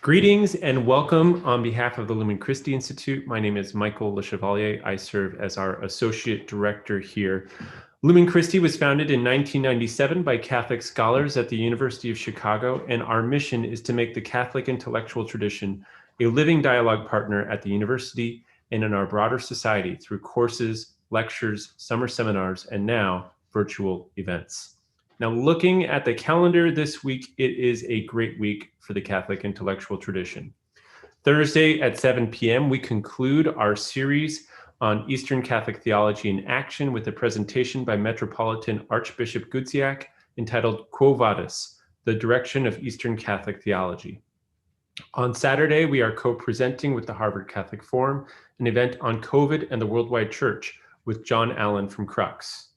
Greetings and welcome on behalf of the Lumen Christi Institute. My name is Michael Le Chevalier. I serve as our Associate Director here. Lumen Christi was founded in 1997 by Catholic scholars at the University of Chicago, and our mission is to make the Catholic intellectual tradition a living dialogue partner at the university and in our broader society through courses, lectures, summer seminars, and now virtual events. Now, looking at the calendar this week, it is a great week for the Catholic intellectual tradition. Thursday at 7 p.m., we conclude our series on Eastern Catholic theology in action with a presentation by Metropolitan Archbishop Gudziak entitled Quo Vadis, the Direction of Eastern Catholic Theology. On Saturday, we are co-presenting with the Harvard Catholic Forum an event on COVID and the Worldwide Church with John Allen from Crux.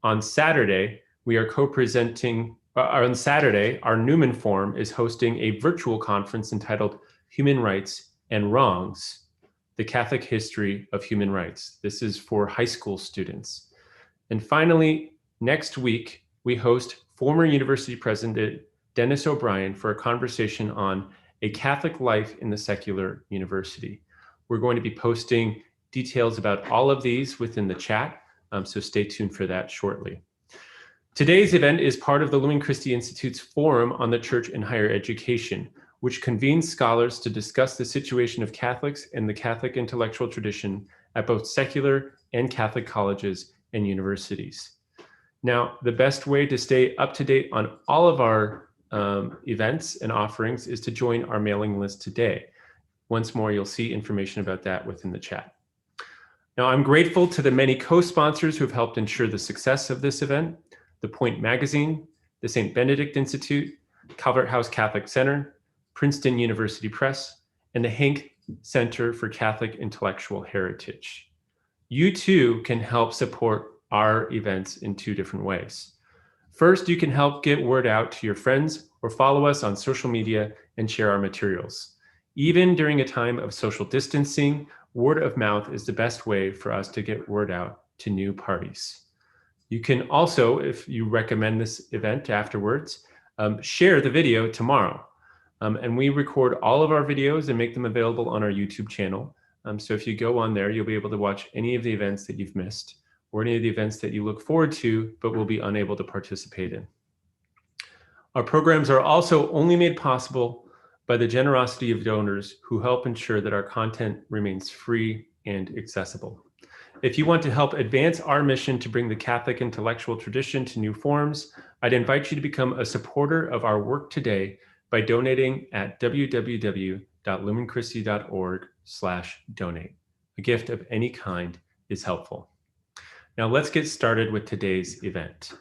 On Saturday, we are co-presenting, on Saturday, our Lumen Forum is hosting a virtual conference entitled Human Rights and Wrongs, the Catholic History of Human Rights. This is for high school students. And finally, next week, we host former university president Dennis O'Brien for a conversation on a Catholic life in the secular university. We're going to be posting details about all of these within the chat, so stay tuned for that shortly. Today's event is part of the Lumen Christi Institute's Forum on the Church and Higher Education, which convenes scholars to discuss the situation of Catholics and the Catholic intellectual tradition at both secular and Catholic colleges and universities. Now, the best way to stay up to date on all of our events and offerings is to join our mailing list today. Once more, you'll see information about that within the chat. Now, I'm grateful to the many co-sponsors who have helped ensure the success of this event: the Point Magazine, the St. Benedict Institute, Calvert House Catholic Center, Princeton University Press, and the Henk Center for Catholic Intellectual Heritage. You too can help support our events in two different ways. First, you can help get word out to your friends or follow us on social media and share our materials. Even during a time of social distancing, word of mouth is the best way for us to get word out to new parties. You can also, if you recommend this event afterwards, share the video tomorrow. And we record all of our videos and make them available on our YouTube channel. So if you go on there, you'll be able to watch any of the events that you've missed or any of the events that you look forward to, but will be unable to participate in. Our programs are also only made possible by the generosity of donors who help ensure that our content remains free and accessible. If you want to help advance our mission to bring the Catholic intellectual tradition to new forms, I'd invite you to become a supporter of our work today by donating at www.lumenchristi.org/donate. A gift of any kind is helpful. Now let's get started with today's event.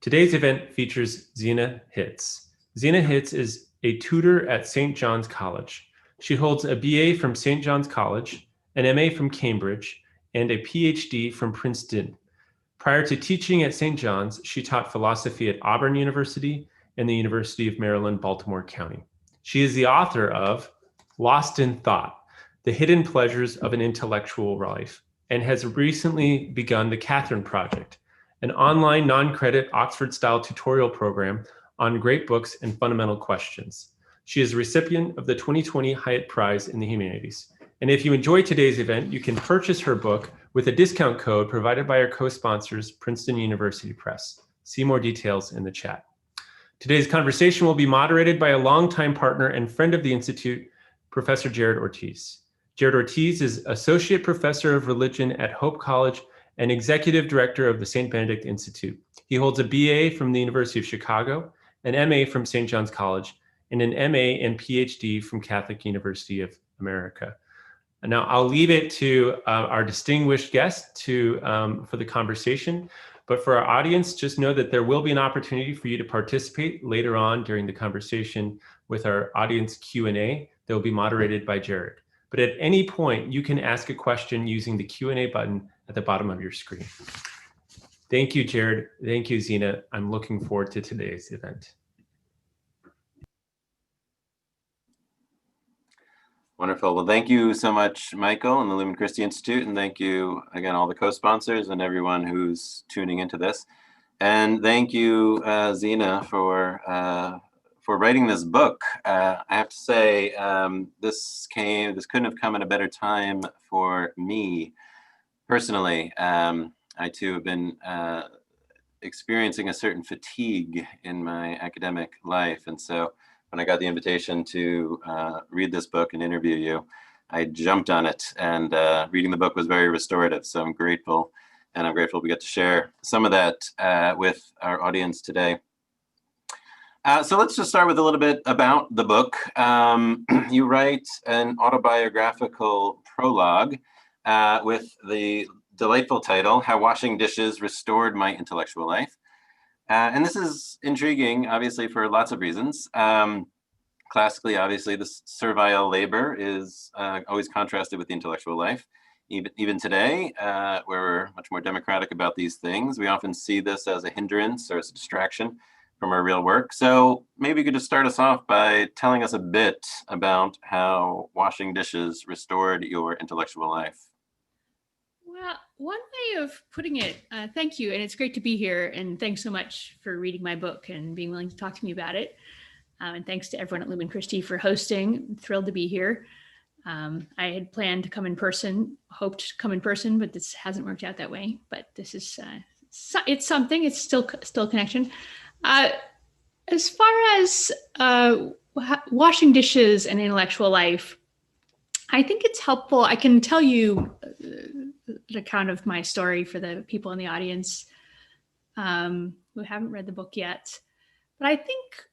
Today's event features Zena Hitz. Zena Hitz is a tutor at St. John's College. She holds a BA from St. John's College, an MA from Cambridge, and a PhD from Princeton. Prior to teaching at St. John's, she taught philosophy at Auburn University and the University of Maryland, Baltimore County. She is the author of Lost in Thought: The Hidden Pleasures of an Intellectual Life, and has recently begun the Catherine Project, an online non-credit Oxford-style tutorial program on great books and fundamental questions. She is a recipient of the 2020 Hyatt Prize in the Humanities. And if you enjoy today's event, you can purchase her book with a discount code provided by our co-sponsors, Princeton University Press. See more details in the chat. Today's conversation will be moderated by a longtime partner and friend of the Institute, Professor Jared Ortiz. Jared Ortiz is Associate Professor of Religion at Hope College and Executive Director of the St. Benedict Institute. He holds a BA from the University of Chicago, an MA from St. John's College, and an MA and PhD from Catholic University of America. And now I'll leave it to our distinguished guest for the conversation. But for our audience, just know that there will be an opportunity for you to participate later on during the conversation with our audience Q&A that will be moderated by Jared. But at any point, you can ask a question using the Q&A button at the bottom of your screen. Thank you, Jared. Thank you, Zena. I'm looking forward to today's event. Wonderful. Well, thank you so much, Michael and the Lumen Christi Institute. And thank you, again, all the co-sponsors and everyone who's tuning into this. And thank you, Zena, for for writing this book. I have to say, this couldn't have come at a better time for me personally. I too have been experiencing a certain fatigue in my academic life. And so when I got the invitation to read this book and interview you, I jumped on it, and reading the book was very restorative. So I'm grateful, and I'm grateful we get to share some of that with our audience today. So let's just start with a little bit about the book. You write an autobiographical prologue with the delightful title, How Washing Dishes Restored My Intellectual Life. And this is intriguing, obviously, for lots of reasons. Classically, obviously, the servile labor is always contrasted with the intellectual life. Even today, where we're much more democratic about these things, we often see this as a hindrance or as a distraction from our real work. So maybe you could just start us off by telling us a bit about how washing dishes restored your intellectual life. Well, one way of putting it, thank you. And it's great to be here. And thanks so much for reading my book and being willing to talk to me about it. And thanks to everyone at Lumen Christi for hosting. I'm thrilled to be here. I had planned to come in person, hoped to come in person, but this hasn't worked out that way. But this is, it's something, it's still a connection. As far as washing dishes and intellectual life, I think it's helpful. I can tell you an account of my story for the people in the audience who haven't read the book yet. But I think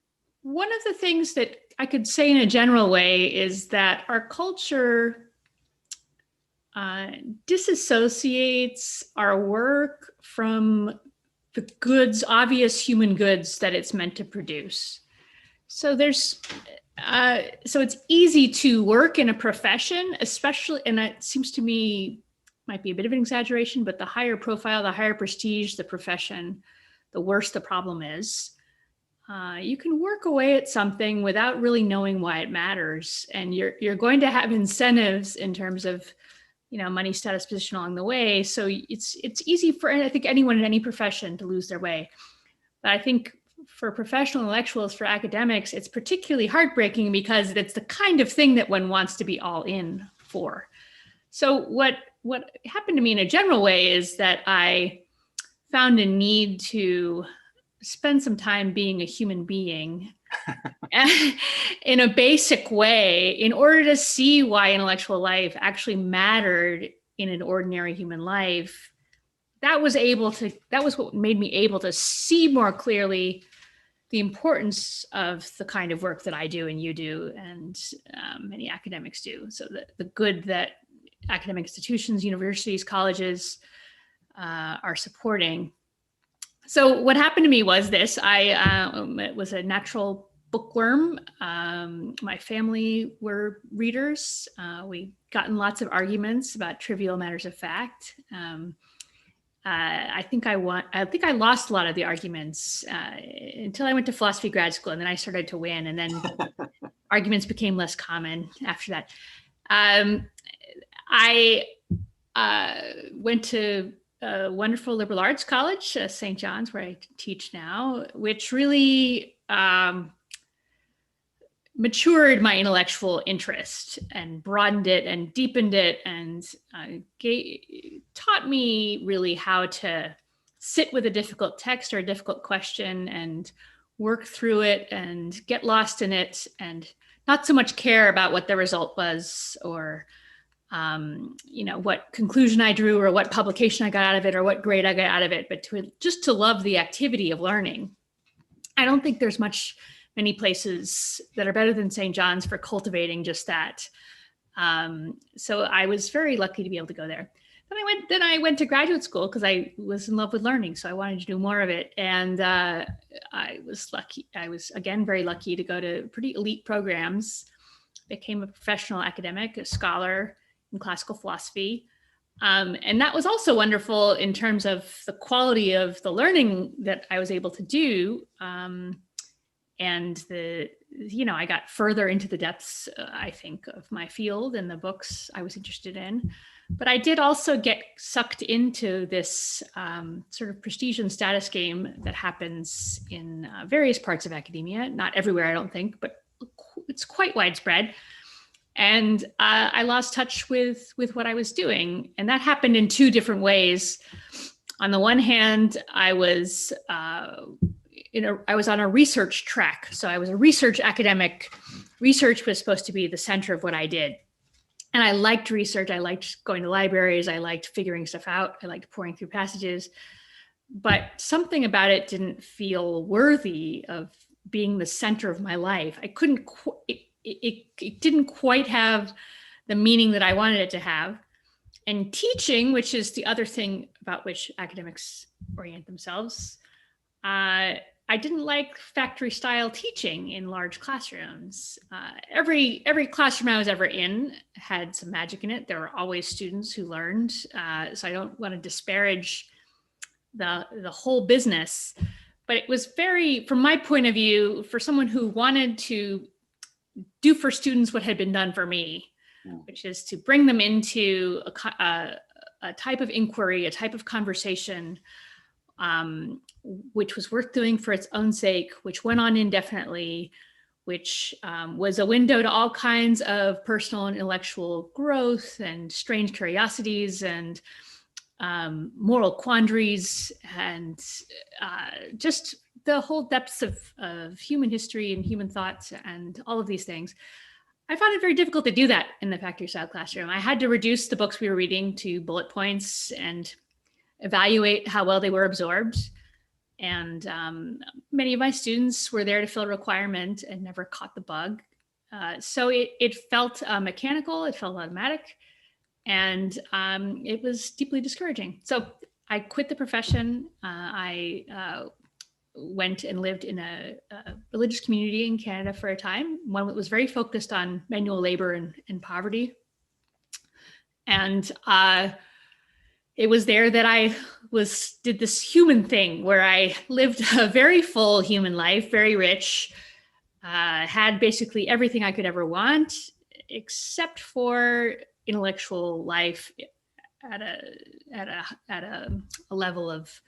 one of the things that I could say in a general way is that our culture disassociates our work from the goods, obvious human goods that it's meant to produce. So so it's easy to work in a profession, especially, and it seems to me might be a bit of an exaggeration, but the higher profile, the higher prestige the profession, the worse the problem is. You can work away at something without really knowing why it matters, and you're going to have incentives in terms of, money, status, position along the way. So it's easy for, I think, anyone in any profession to lose their way. But I think for professional intellectuals, for academics, it's particularly heartbreaking because it's the kind of thing that one wants to be all in for. So what happened to me in a general way is that I found a need to spend some time being a human being in a basic way in order to see why intellectual life actually mattered in an ordinary human life. That was what made me able to see more clearly the importance of the kind of work that I do and you do and many academics do. So the good that academic institutions, universities, colleges are supporting. So what happened to me was this. I was a natural bookworm. My family were readers. We got in lots of arguments about trivial matters of fact. I think I lost a lot of the arguments until I went to philosophy grad school, and then I started to win, and then arguments became less common after that. I went to a wonderful liberal arts college, St. John's, where I teach now, which really matured my intellectual interest and broadened it and deepened it and taught me really how to sit with a difficult text or a difficult question and work through it and get lost in it and not so much care about what the result was or what conclusion I drew or what publication I got out of it or what grade I got out of it, but just to love the activity of learning. I don't think there's many places that are better than St. John's for cultivating just that. So I was very lucky to be able to go there. Then I went to graduate school because I was in love with learning. So I wanted to do more of it. And I was lucky. I was, again, very lucky to go to pretty elite programs, became a professional academic, a scholar in classical philosophy. And that was also wonderful in terms of the quality of the learning that I was able to do. And I got further into the depths, I think, of my field and the books I was interested in. But I did also get sucked into this sort of prestige and status game that happens in various parts of academia, not everywhere, I don't think, but it's quite widespread. And I lost touch with what I was doing. And that happened in two different ways. On the one hand, I was on a research track. So I was a research academic. Research was supposed to be the center of what I did. And I liked research. I liked going to libraries. I liked figuring stuff out. I liked pouring through passages. But something about it didn't feel worthy of being the center of my life. I couldn't, it didn't quite have the meaning that I wanted it to have. And teaching, which is the other thing about which academics orient themselves, I didn't like factory style teaching in large classrooms. Every classroom I was ever in had some magic in it. There were always students who learned. So I don't want to disparage the whole business, but it was very, from my point of view, for someone who wanted to do for students what had been done for me, which is to bring them into a type of inquiry, a type of conversation, which was worth doing for its own sake, which went on indefinitely, which was a window to all kinds of personal and intellectual growth and strange curiosities and moral quandaries and just the whole depths of human history and human thoughts and all of these things. I found it very difficult to do that in the factory style classroom. I had to reduce the books we were reading to bullet points and evaluate how well they were absorbed. And many of my students were there to fill a requirement and never caught the bug. So it felt mechanical, it felt automatic, and it was deeply discouraging. So I quit the profession. I went and lived in a religious community in Canada for a time, one that was very focused on manual labor and poverty. And it was there that I did this human thing where I lived a very full human life, very rich, had basically everything I could ever want, except for intellectual life at a level of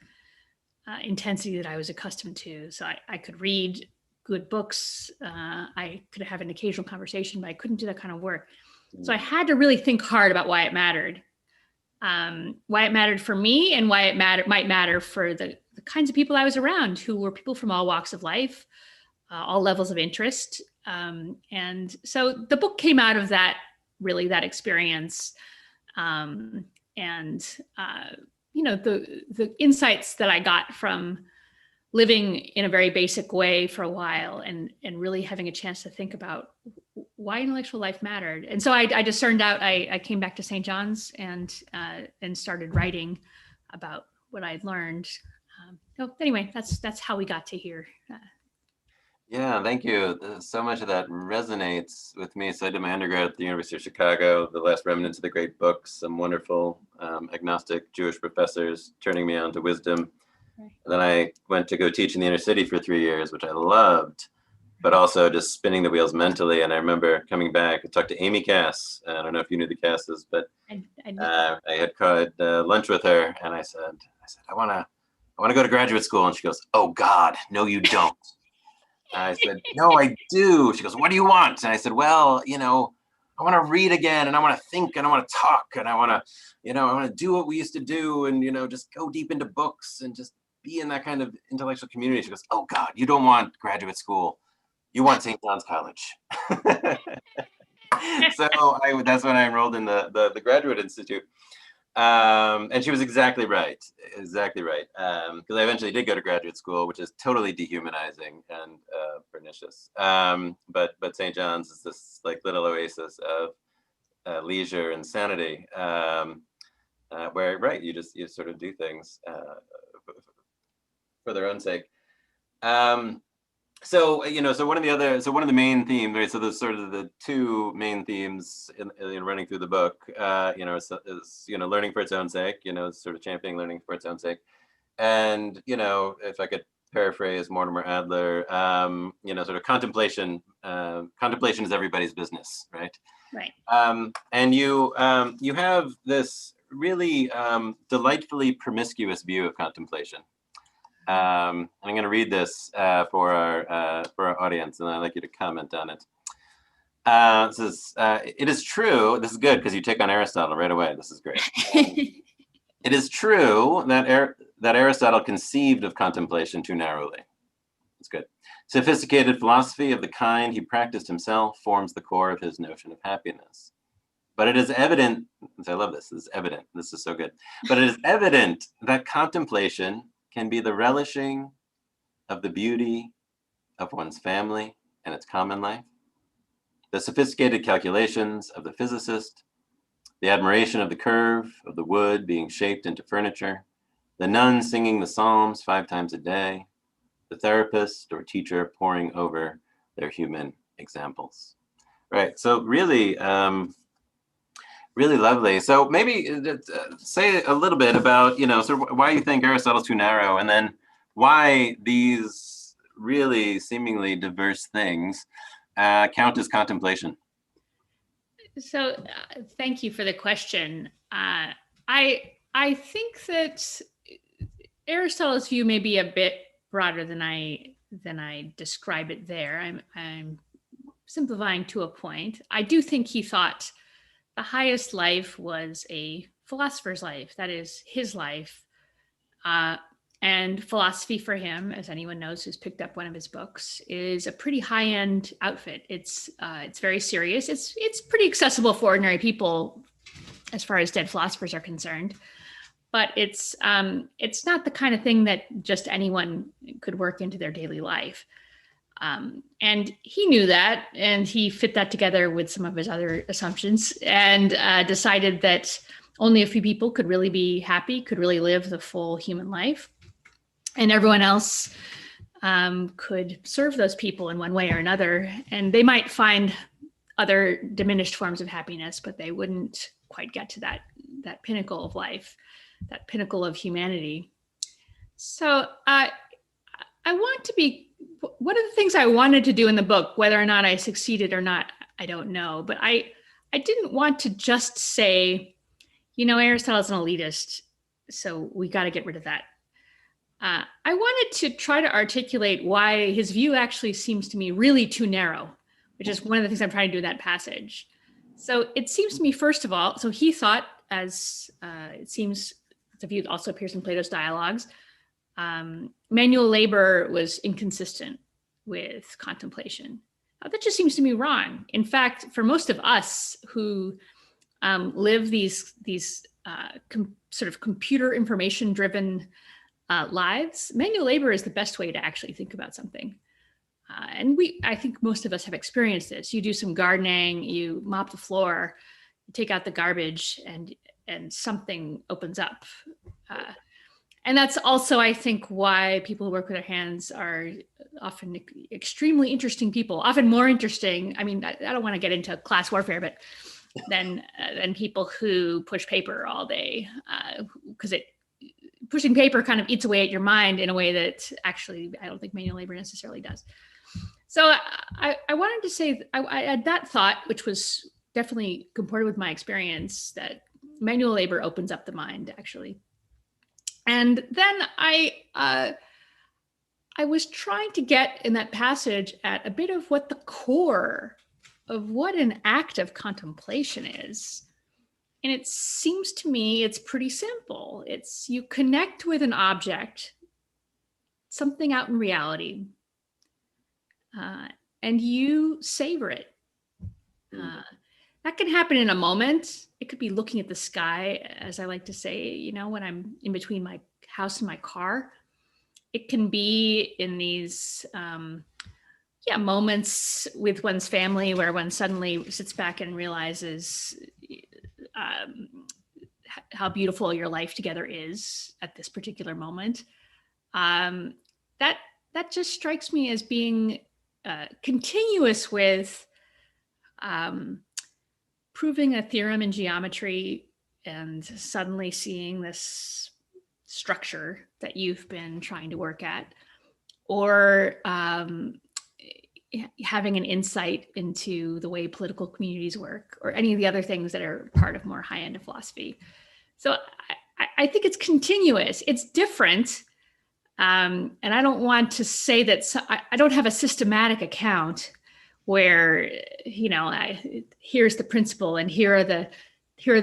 intensity that I was accustomed to. So I could read good books. I could have an occasional conversation, but I couldn't do that kind of work. So I had to really think hard about why it mattered. Why it mattered for me and why it might matter for the kinds of people I was around, who were people from all walks of life, all levels of interest. And so the book came out of that experience. The insights that I got from living in a very basic way for a while and really having a chance to think about why intellectual life mattered. And so I discerned out, I came back to St. John's and started writing about what I'd learned. Anyway, that's how we got to here. Yeah, thank you. So much of that resonates with me. So I did my undergrad at the University of Chicago, the last remnants of the great books, some wonderful agnostic Jewish professors turning me on to wisdom. Right. And then I went to go teach in the inner city for 3 years, which I loved, but also just spinning the wheels mentally. And I remember coming back and talked to Amy Cass. I don't know if you knew the Casses, but I had had lunch with her, and I said, I want to go to graduate school. And she goes, "Oh God, no, you don't." I said, "No, I do." She goes, "What do you want?" And I said, "Well, I want to read again, and I want to think, and I want to talk, and I want to do what we used to do, and, just go deep into books and just be in that kind of intellectual community." She goes, "Oh God, you don't want graduate school. You want St. John's College." So that's when I enrolled in the Graduate Institute. And she was exactly right. Because I eventually did go to graduate school, which is totally dehumanizing and pernicious. But St. John's is this little oasis of leisure and sanity, where you sort of do things for their own sake. So one of the main themes, right? So there's sort of the two main themes in running through the book, is learning for its own sake, sort of championing learning for its own sake. And, if I could paraphrase Mortimer Adler, sort of contemplation is everybody's business, right? Right. And you have this really delightfully promiscuous view of contemplation. I'm going to read this for our audience, and I'd like you to comment on it. It says, it is true, this is good because you take on Aristotle right away, this is great. It is true that Aristotle conceived of contemplation too narrowly. That's good. Sophisticated philosophy of the kind he practiced himself forms the core of his notion of happiness. But it is evident, I love this, this is evident, this is so good. But it is evident that contemplation can be the relishing of the beauty of one's family and its common life, the sophisticated calculations of the physicist, the admiration of the curve of the wood being shaped into furniture, the nun singing the Psalms 5 times a day, the therapist or teacher poring over their human examples. Right, so really, really lovely. So maybe say a little bit about, sort of why you think Aristotle's too narrow, and then why these really seemingly diverse things count as contemplation. So thank you for the question. I think that Aristotle's view may be a bit broader than I describe it there. I'm simplifying to a point. I do think he thought the highest life was a philosopher's life, that is his life. And philosophy for him, as anyone knows who's picked up one of his books, is a pretty high-end outfit. It's very serious. It's pretty accessible for ordinary people as far as dead philosophers are concerned. But it's not the kind of thing that just anyone could work into their daily life. And he knew that, and he fit that together with some of his other assumptions, and decided that only a few people could really be happy, could really live the full human life. And everyone else could serve those people in one way or another. And they might find other diminished forms of happiness, but they wouldn't quite get to that pinnacle of life, that pinnacle of humanity. So I want to be, one of the things I wanted to do in the book, whether or not I succeeded or not, I don't know. But I didn't want to just say, Aristotle's an elitist, so we got to get rid of that. I wanted to try to articulate why his view actually seems to me really too narrow, which is one of the things I'm trying to do in that passage. So it seems to me, first of all, so he thought, as it seems, the view also appears in Plato's dialogues, manual labor was inconsistent with contemplation. That just seems to me wrong. In fact, for most of us who live these sort of computer information-driven lives, manual labor is the best way to actually think about something. And I think most of us have experienced this. You do some gardening, you mop the floor, you take out the garbage, and something opens up. And that's also, I think, why people who work with their hands are often extremely interesting people, often more interesting. I mean, I don't want to get into class warfare, but than people who push paper all day, because pushing paper kind of eats away at your mind in a way that actually I don't think manual labor necessarily does. So I wanted to say, I had that thought, which was definitely comported with my experience, that manual labor opens up the mind, actually. And then I was trying to get in that passage at a bit of what the core of what an act of contemplation is. And it seems to me it's pretty simple. It's you connect with an object, something out in reality, and you savor it. That can happen in a moment. It could be looking at the sky, as I like to say, when I'm in between my house and my car. It can be in these moments with one's family where one suddenly sits back and realizes how beautiful your life together is at this particular moment. That just strikes me as being continuous with proving a theorem in geometry and suddenly seeing this structure that you've been trying to work at, or having an insight into the way political communities work, or any of the other things that are part of more high-end philosophy. So I think it's continuous. It's different. And I don't want to say that I don't have a systematic account where, here's the principle and here are the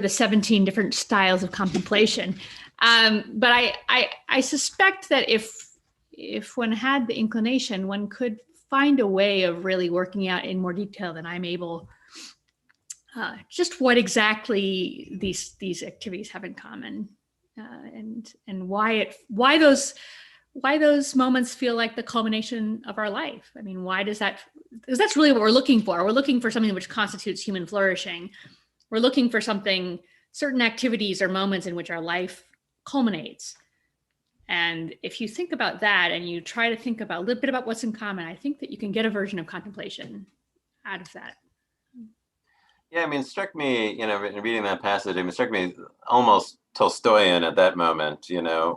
17 different styles of contemplation. But I suspect that if one had the inclination, one could find a way of really working out in more detail than I'm able, just what exactly these activities have in common, and why those moments feel like the culmination of our life. I mean, why does that? Because that's really what we're looking for. We're looking for something which constitutes human flourishing. We're looking for certain activities or moments in which our life culminates. And if you think about that and you try to think about a little bit about what's in common, I think that you can get a version of contemplation out of that. Yeah, I mean, it struck me, in reading that passage, it struck me almost Tolstoyan at that moment,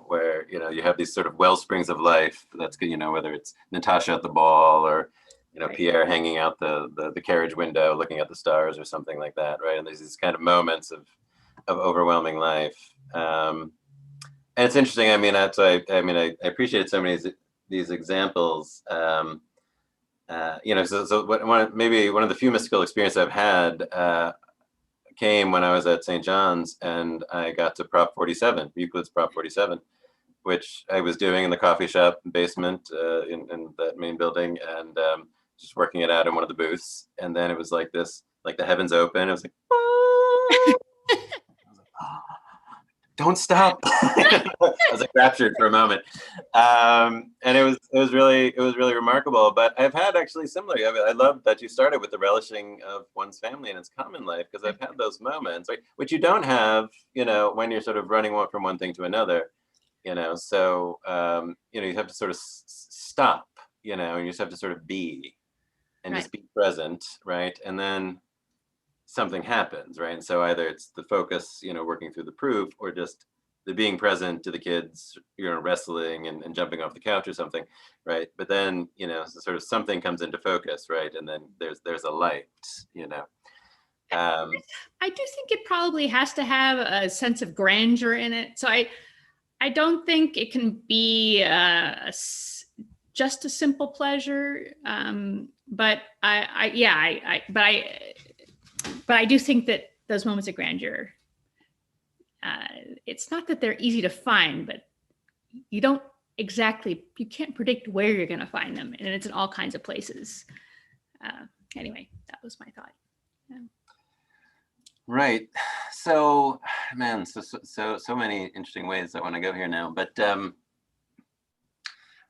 where, you have these sort of well springs of life. That's good, whether it's Natasha at the ball or, right. Pierre hanging out the carriage window, looking at the stars or something like that, right? And there's these kind of moments of overwhelming life. And it's interesting. I mean, I appreciate so many of these examples. So maybe one of the few mystical experiences I've had came when I was at St. John's, and I got to Prop 47, Euclid's Prop 47, which I was doing in the coffee shop basement in that main building, and just working it out in one of the booths. And then it was like this, like the heavens open. It was like, I was like, oh, don't stop. I was like raptured for a moment, and it was really remarkable. But I've had actually similar. I love that you started with the relishing of one's family and its common life, because I've had those moments, right, which you don't have, when you're sort of running from one thing to another, So you have to sort of stop, and you just have to sort of be, and right. Just be present, right, and then something happens, right? And so either it's the focus, working through the proof, or just the being present to the kids, wrestling and jumping off the couch or something, right? But then, so sort of something comes into focus, right? And then there's a light, I do think it probably has to have a sense of grandeur in it. So I don't think it can be just a simple pleasure. But I do think that those moments of grandeur, it's not that they're easy to find, but you can't predict where you're going to find them. And it's in all kinds of places. Anyway, that was my thought. Yeah. Right. So, man, so many interesting ways I want to go here now, but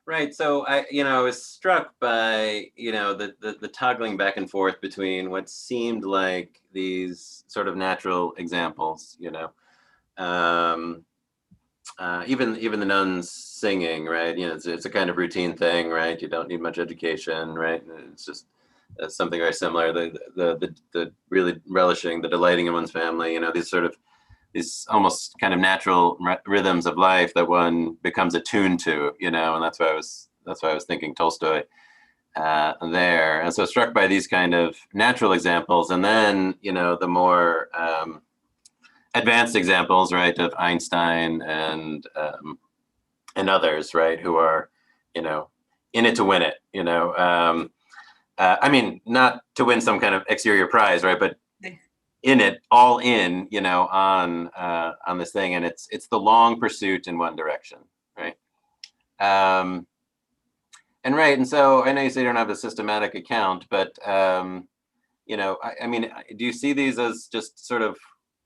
right. So I was struck by, the toggling back and forth between what seemed like these sort of natural examples, even the nuns singing, right? It's a kind of routine thing, right? You don't need much education, right? It's just something very similar. The really relishing, the delighting in one's family, these almost kind of natural rhythms of life that one becomes attuned to, and that's why I was thinking Tolstoy there. And so struck by these kind of natural examples, and then, the more advanced examples, right, of Einstein and others, right, who are, in it to win it, I mean, not to win some kind of exterior prize, right, but in it, all in, on this thing, and it's the long pursuit in one direction, right? And so I know you say you don't have a systematic account, but I mean, do you see these as just sort of,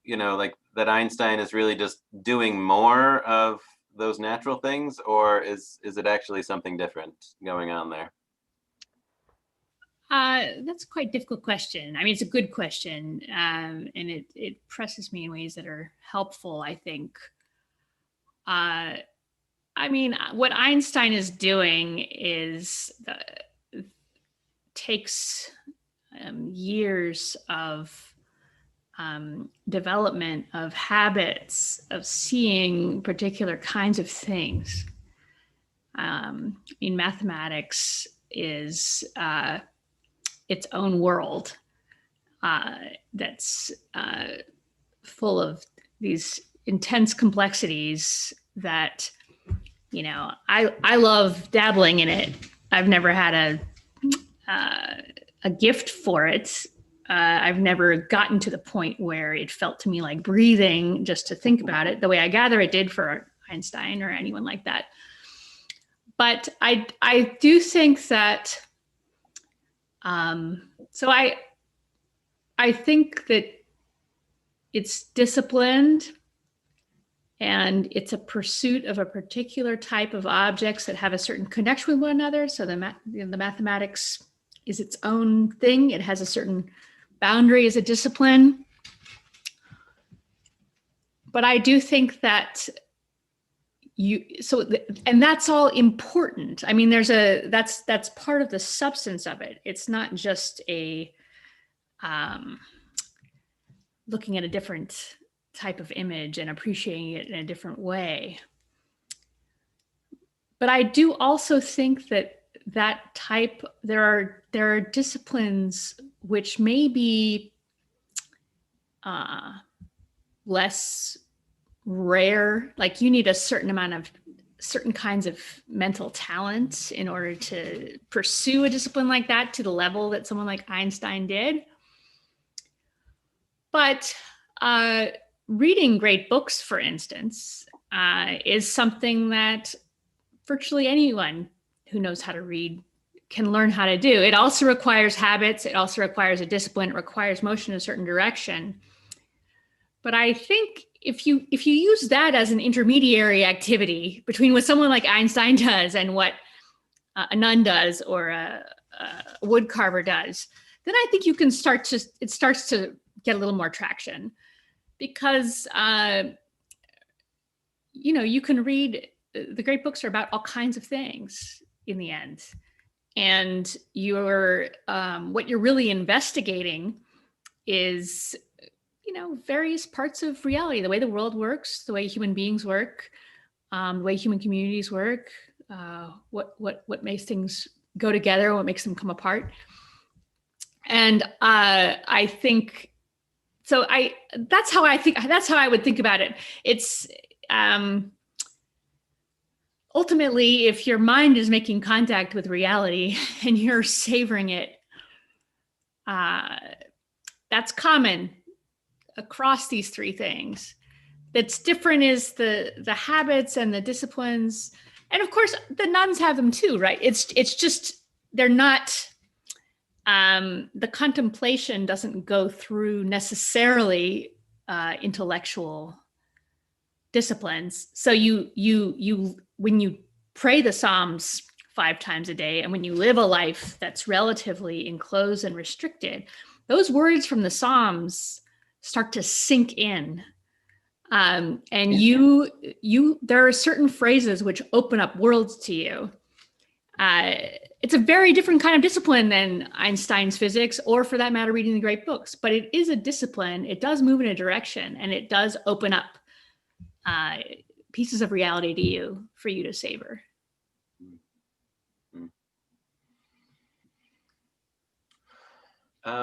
like that Einstein is really just doing more of those natural things, or is it actually something different going on there? That's quite a difficult question. I mean, it's a good question, and it presses me in ways that are helpful, I think. I mean, what Einstein is doing is takes years of development of habits of seeing particular kinds of things. I mean, mathematics is its own world that's full of these intense complexities that, you know, I love dabbling in it. I've never had a gift for it. I've never gotten to the point where it felt to me like breathing just to think about it, the way I gather it did for Einstein or anyone like that. But I do think that, so I think that it's disciplined and it's a pursuit of a particular type of objects that have a certain connection with one another. So the mathematics is its own thing. It has a certain boundary as a discipline. But I do think that and that's all important. I mean, that's part of the substance of it. It's not just a looking at a different type of image and appreciating it in a different way. But I do also think that there are disciplines which may be less rare. Like you need a certain kinds of mental talent in order to pursue a discipline like that to the level that someone like Einstein did. But reading great books, for instance, is something that virtually anyone who knows how to read can learn how to do. It also requires habits. It also requires a discipline. It requires motion in a certain direction. But I think if you use that as an intermediary activity between what someone like Einstein does and what a nun does or a wood carver does, then I think it starts to get a little more traction, because you can read, the great books are about all kinds of things in the end, and what you're really investigating is various parts of reality, the way the world works, the way human beings work, the way human communities work, what makes things go together, what makes them come apart. And I think so. That's how I would think about it. It's ultimately, if your mind is making contact with reality and you're savoring it, that's common across these three things. That's different is the habits and the disciplines, and of course the nuns have them too, right? It's just they're not. The contemplation doesn't go through necessarily intellectual disciplines. So you when you pray the Psalms 5 times a day, and when you live a life that's relatively enclosed and restricted, those words from the Psalms start to sink in. And there are certain phrases which open up worlds to you. It's a very different kind of discipline than Einstein's physics, or for that matter, reading the great books, but it is a discipline. It does move in a direction, and it does open up pieces of reality to you for you to savor. So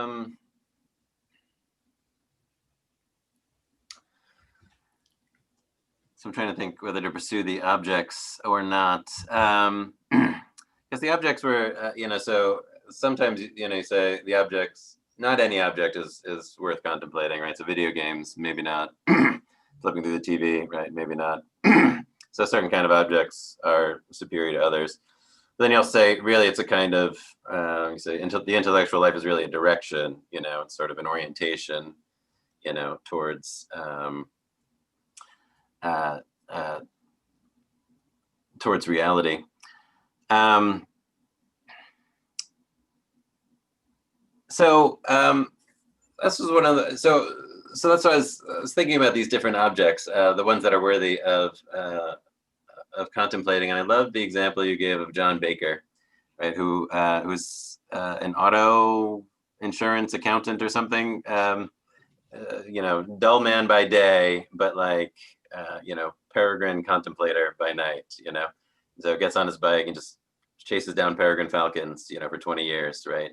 I'm trying to think whether to pursue the objects or not. Because the objects were, so sometimes, you say the objects, not any object is worth contemplating, right? So video games, maybe not. Flipping through the TV, right? Maybe not. So certain kind of objects are superior to others. But then you'll say, really, it's a kind of, you say, the intellectual life is really a direction, it's sort of an orientation, towards, towards reality. This was one of the, so that's why I was thinking about these different objects, the ones that are worthy of contemplating. And I love the example you gave of John Baker, right? Who's an auto insurance accountant or something, dull man by day, but peregrine contemplator by night, So gets on his bike and just chases down peregrine falcons, for 20 years, right?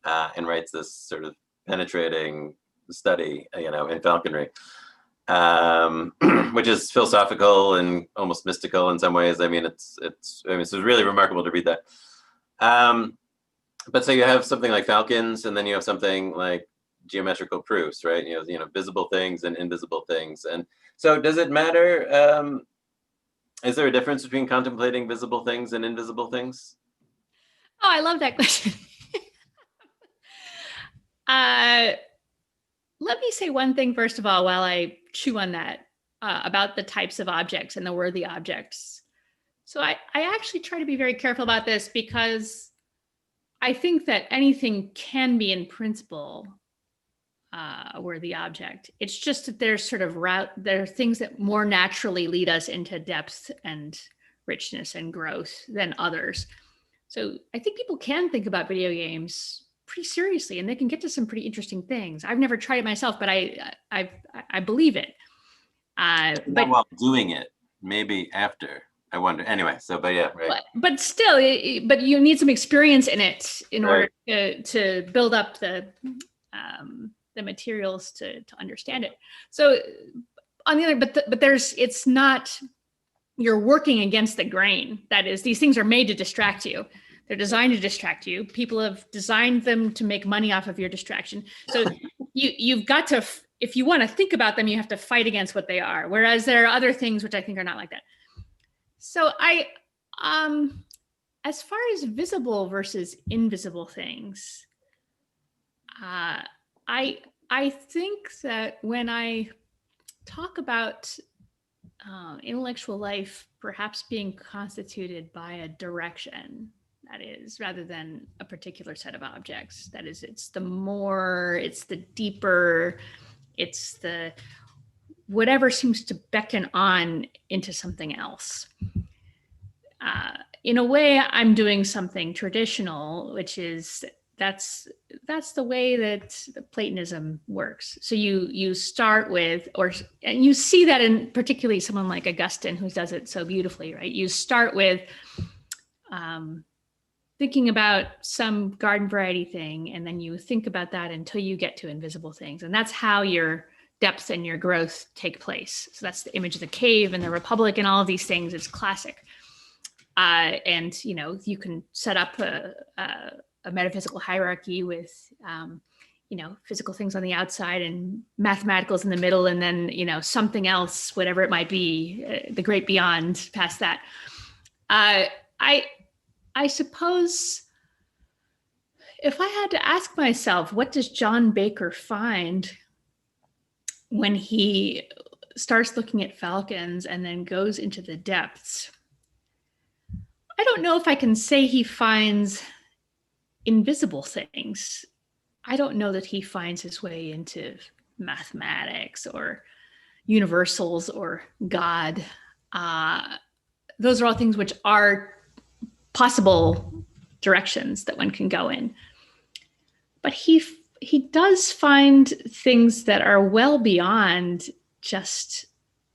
and writes this sort of penetrating study, in falconry, which is philosophical and almost mystical in some ways. I mean, it's really remarkable to read that. But so you have something like falcons, and then you have something like geometrical proofs, right? Visible things and invisible things. And so does it matter? Is there a difference between contemplating visible things and invisible things? Oh, I love that question. Let me say one thing, first of all, while I chew on that, about the types of objects and the worthy objects. So I actually try to be very careful about this, because I think that anything can be in principle a worthy object. It's just that there's there are things that more naturally lead us into depth and richness and growth than others. So I think people can think about video games pretty seriously, and they can get to some pretty interesting things. I've never tried it myself, but I believe it. But while doing it, maybe after. I wonder. Anyway, but yeah, right. But still, but you need some experience in it in order to build up the materials to understand it. So on the other, but it's not, you're working against the grain. That is, these things are made to distract you. They're designed to distract you. People have designed them to make money off of your distraction. So you've got to, if you want to think about them, you have to fight against what they are. Whereas there are other things which I think are not like that. So as far as visible versus invisible things, I think that when I talk about intellectual life perhaps being constituted by a direction, that is, rather than a particular set of objects, that is, it's the deeper, it's the whatever seems to beckon on into something else. In a way, I'm doing something traditional, which is that's the way that Platonism works. So you start with, and you see that in particularly someone like Augustine, who does it so beautifully, right? You start with thinking about some garden variety thing, and then you think about that until you get to invisible things, and that's how your depth and your growth take place. So that's the image of the cave and the Republic and all of these things. It's classic. And you can set up a metaphysical hierarchy with physical things on the outside and mathematicals in the middle, and then something else, whatever it might be, the great beyond past that. I suppose if I had to ask myself, what does John Baker find when he starts looking at falcons and then goes into the depths? I don't know if I can say he finds invisible things. I don't know that he finds his way into mathematics or universals or God. Those are all things which are possible directions that one can go in. But he does find things that are well beyond just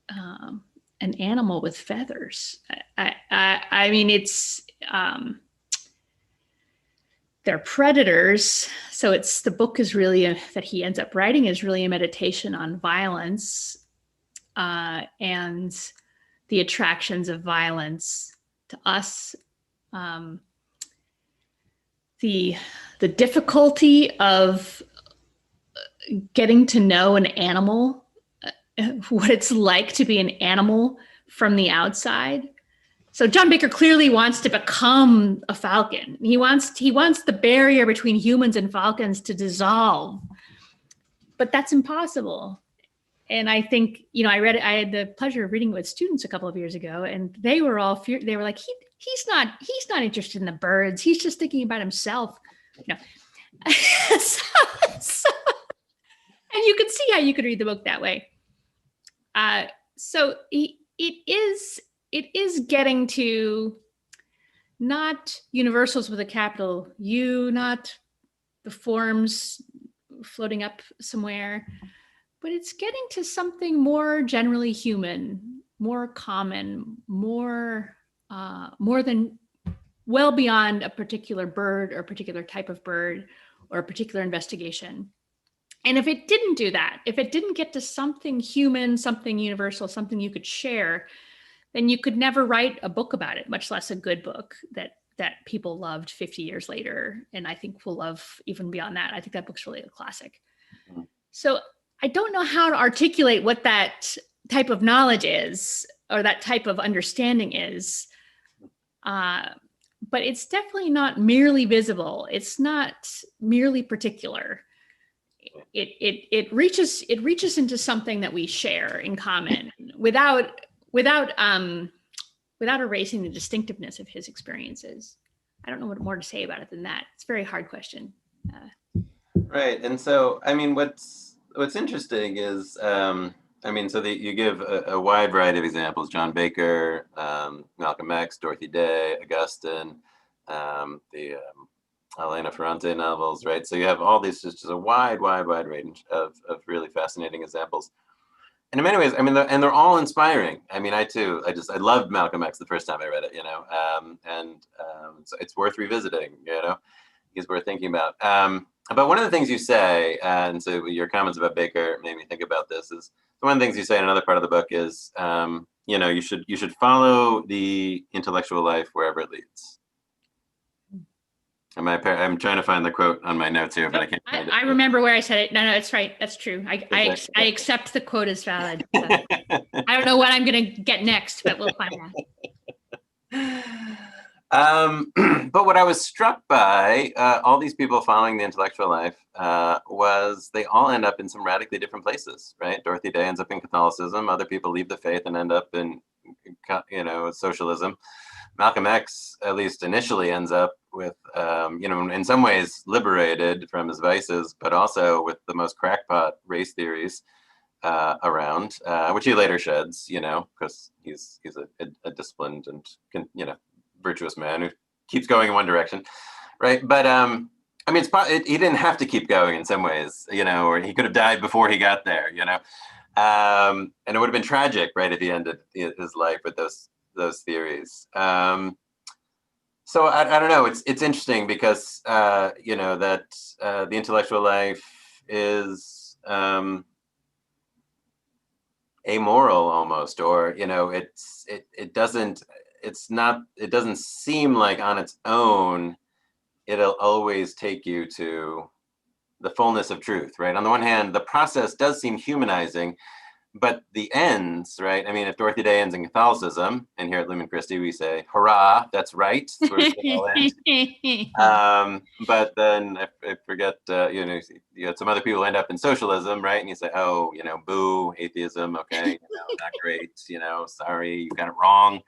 an animal with feathers. I mean, it's they're predators. So the book is really that he ends up writing is really a meditation on violence and the attractions of violence to us. The difficulty of getting to know an animal, what it's like to be an animal from the outside. So John Baker clearly wants to become a falcon. He wants the barrier between humans and falcons to dissolve, but that's impossible. And I think, I had the pleasure of reading it with students a couple of years ago, and they were all they were like, he's not interested in the birds. He's just thinking about himself. So, and you could see how you could read the book that way. So it is getting to not universals with a capital U, not the forms floating up somewhere, but it's getting to something more generally human, more common, more than well beyond a particular bird or a particular type of bird or a particular investigation. And if it didn't do that, if it didn't get to something human, something universal, something you could share, then you could never write a book about it, much less a good book that people loved 50 years later. And I think will love even beyond that. I think that book's really a classic. So I don't know how to articulate what that type of knowledge is, or that type of understanding is. But it's definitely not merely visible. It's not merely particular. It reaches into something that we share in common without erasing the distinctiveness of his experiences. I don't know what more to say about it than that. It's a very hard question. Right, and so I mean, what's interesting is, so you give a wide variety of examples: John Baker, Malcom X, Dorothy Day, Augustine, the Elena Ferrante novels, right? So you have all these, just a wide range of really fascinating examples. And in many ways, I mean, and they're all inspiring. I mean, I loved Malcom X the first time I read it, so it's worth revisiting, it's worth thinking about. But one of the things you say, and so your comments about Baker made me think about this, is one of the things you say in another part of the book is, you should follow the intellectual life wherever it leads. I'm trying to find the quote on my notes here, but I can't find it. I remember where I said it. No, it's right. That's true. I accept the quote as valid. I don't know what I'm going to get next, but we'll find out. But what I was struck by, all these people following the intellectual life, was they all end up in some radically different places, right? Dorothy Day ends up in Catholicism. Other people leave the faith and end up in, socialism. Malcom X, at least initially, ends up with, in some ways liberated from his vices, but also with the most crackpot race theories around, which he later sheds, because he's a disciplined and, virtuous man who keeps going in one direction, right? But he didn't have to keep going in some ways, or he could have died before he got there, and it would have been tragic, right, if he ended his life with those theories. So I don't know. It's interesting because that the intellectual life is amoral almost, or it doesn't seem like on its own it'll always take you to the fullness of truth, right? On the one hand, the process does seem humanizing, but the ends, right? I mean, if Dorothy Day ends in Catholicism, and here at Lumen Christi we say, hurrah, that's right. That's where it all ends. But then I forget, you got some other people end up in socialism, right? And you say, oh, boo, atheism, okay, not great, sorry, you got it wrong,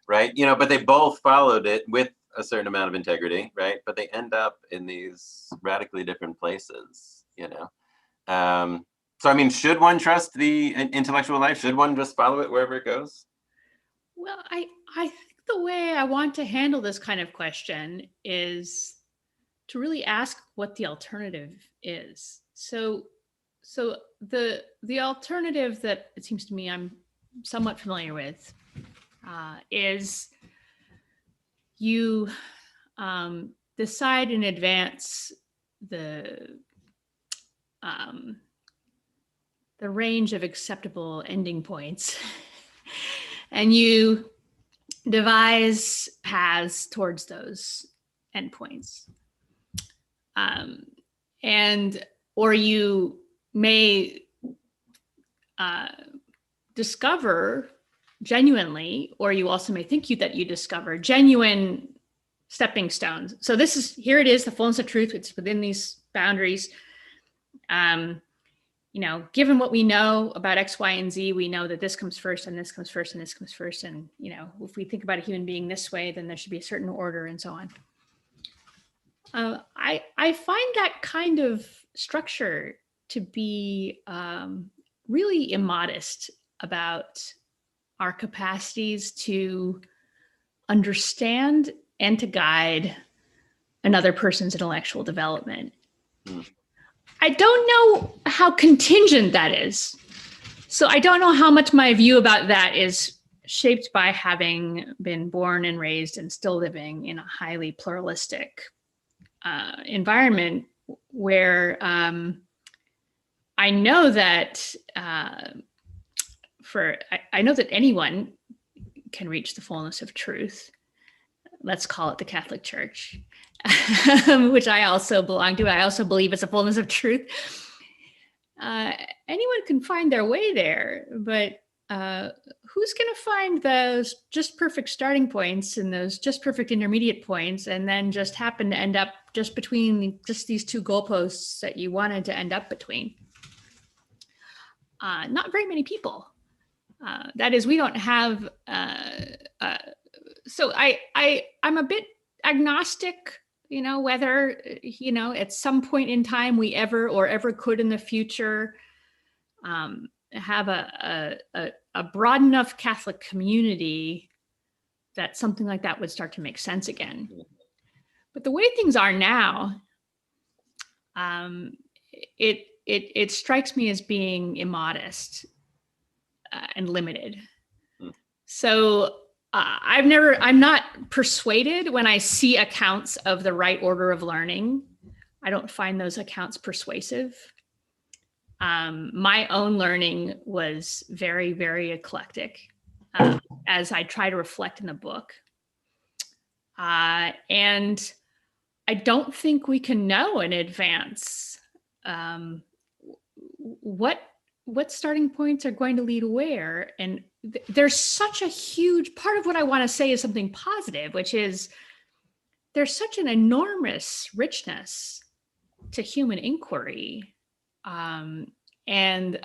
right? But they both followed it with a certain amount of integrity, right? But they end up in these radically different places, So, I mean, should one trust the intellectual life? Should one just follow it wherever it goes? Well, I think the way I want to handle this kind of question is to really ask what the alternative is. So the alternative that it seems to me I'm somewhat familiar with is you decide in advance the range of acceptable ending points, and you devise paths towards those endpoints. Or you may discover genuinely, or you also may think that you discover genuine stepping stones. So here it is, the fullness of truth. It's within these boundaries. Given what we know about X, Y, and Z, we know that this comes first and this comes first and this comes first. And, if we think about a human being this way, then there should be a certain order and so on. I find that kind of structure to be really immodest about our capacities to understand and to guide another person's intellectual development. I don't know how contingent that is. So I don't know how much my view about that is shaped by having been born and raised and still living in a highly pluralistic environment where I know that I know that anyone can reach the fullness of truth. Let's call it the Catholic Church, which I also belong to. I also believe it's a fullness of truth. Anyone can find their way there, but who's going to find those just perfect starting points and those just perfect intermediate points, and then just happen to end up just between just these two goalposts that you wanted to end up between? Not very many people. That is, we don't have. So I'm a bit agnostic, whether at some point in time we ever could in the future have a broad enough Catholic community that something like that would start to make sense again. But the way things are now, it strikes me as being immodest and limited. So I'm not persuaded when I see accounts of the right order of learning. I don't find those accounts persuasive. My own learning was very, very eclectic, as I try to reflect in the book. And I don't think we can know in advance what starting points are going to lead where. And there's such a huge part of what I want to say is something positive, which is there's such an enormous richness to human inquiry. And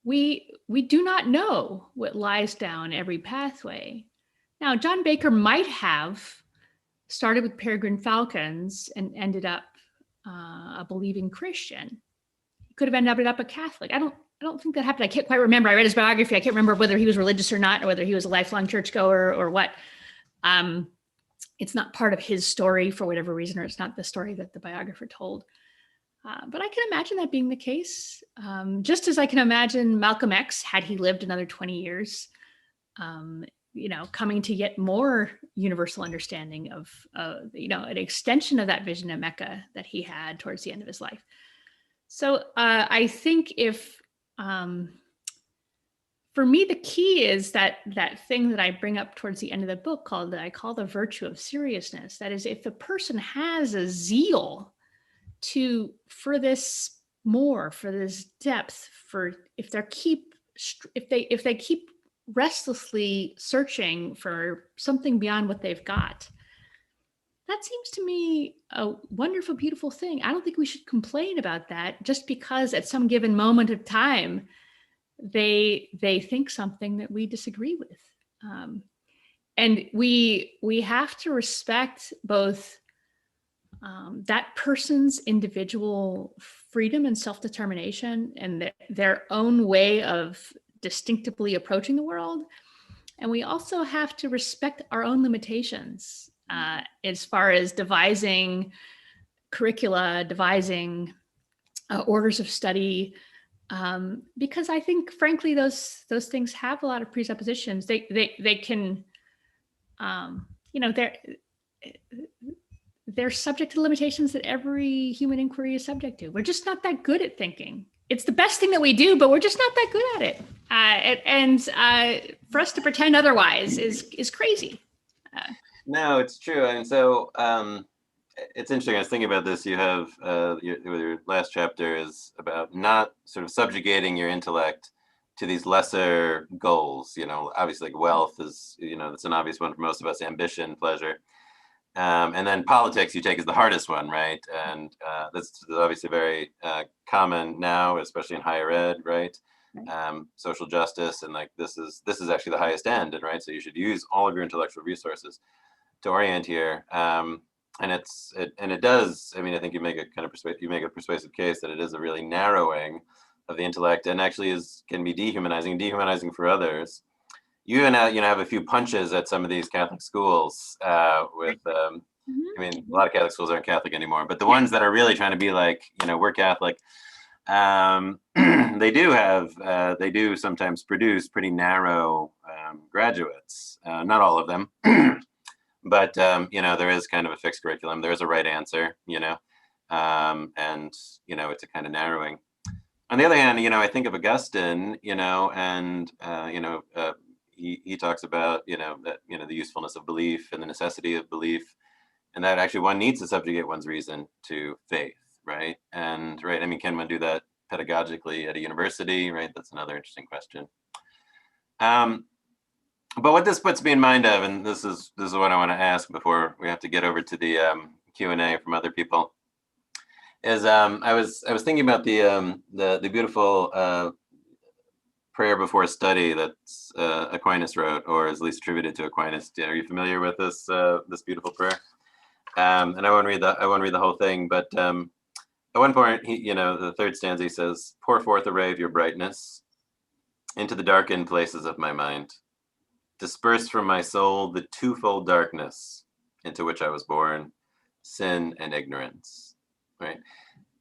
we do not know what lies down every pathway. Now, John Baker might have started with peregrine falcons and ended up a believing Christian. He could have ended up a Catholic. I don't think that happened. I can't quite remember. I read his biography. I can't remember whether he was religious or not, or whether he was a lifelong churchgoer or what. It's not part of his story for whatever reason, or it's not the story that the biographer told. But I can imagine that being the case, just as I can imagine Malcom X, had he lived another 20 years, coming to yet more universal understanding of, an extension of that vision of Mecca that he had towards the end of his life. So I think for me, the key is that thing that I bring up towards the end of the book that I call the virtue of seriousness. That is, if the person has a zeal for this more, for this depth, if they keep restlessly searching for something beyond what they've got, that seems to me a wonderful, beautiful thing. I don't think we should complain about that just because at some given moment of time they think something that we disagree with. And we have to respect both that person's individual freedom and self-determination and their own way of distinctively approaching the world. And we also have to respect our own limitations as far as devising curricula, devising orders of study, because I think, frankly, those things have a lot of presuppositions. They can, they're subject to limitations that every human inquiry is subject to. We're just not that good at thinking. It's the best thing that we do, but we're just not that good at it. And for us to pretend otherwise is crazy. No, it's true. And so it's interesting. I was thinking about this. You have your last chapter is about not sort of subjugating your intellect to these lesser goals. Obviously, like wealth is, that's an obvious one for most of us. Ambition, pleasure. And then politics you take as the hardest one, right? And that's obviously very common now, especially in higher ed, right? Social justice, and like this is actually the highest end, and right? So you should use all of your intellectual resources to orient here. And it does. I mean, I think you make a persuasive case that it is a really narrowing of the intellect, and actually can be dehumanizing for others. You even have a few punches at some of these Catholic schools with, I mean, a lot of Catholic schools aren't Catholic anymore, but the ones that are really trying to be like, we're Catholic, they do sometimes produce pretty narrow graduates. Not all of them, but there is kind of a fixed curriculum. There is a right answer, and, it's a kind of narrowing. On the other hand, I think of Augustine, and, he talks about, that, the usefulness of belief and the necessity of belief, and that actually one needs to subjugate one's reason to faith, right? And, right, I mean, can one do that pedagogically at a university, right? That's another interesting question. But what this puts me in mind of, and this is what I want to ask before we have to get over to the Q&A from other people, is I was thinking about the beautiful prayer before study that Aquinas wrote, or is at least attributed to Aquinas. Are you familiar with this beautiful prayer? And I won't read the whole thing, but at one point, the third stanza, he says, "Pour forth a ray of your brightness into the darkened places of my mind. Disperse from my soul the twofold darkness into which I was born, sin and ignorance." Right?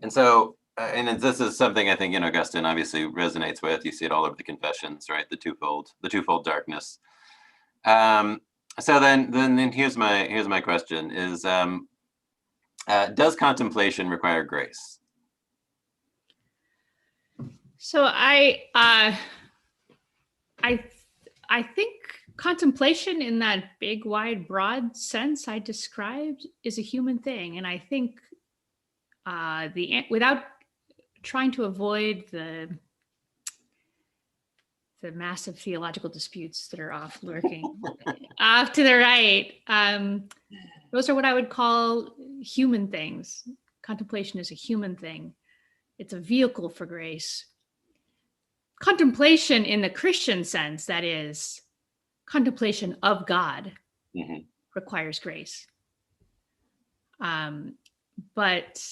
And so, and this is something I think, Augustine obviously resonates with. You see it all over the Confessions, right? The twofold darkness. So then here's my question: is does contemplation require grace? So I think contemplation in that big, wide, broad sense I described is a human thing, and I think without trying to avoid the massive theological disputes that are off lurking off to the right, those are what I would call human things. Contemplation is a human thing. It's a vehicle for grace. Contemplation in the Christian sense, that is, contemplation of God, requires grace. But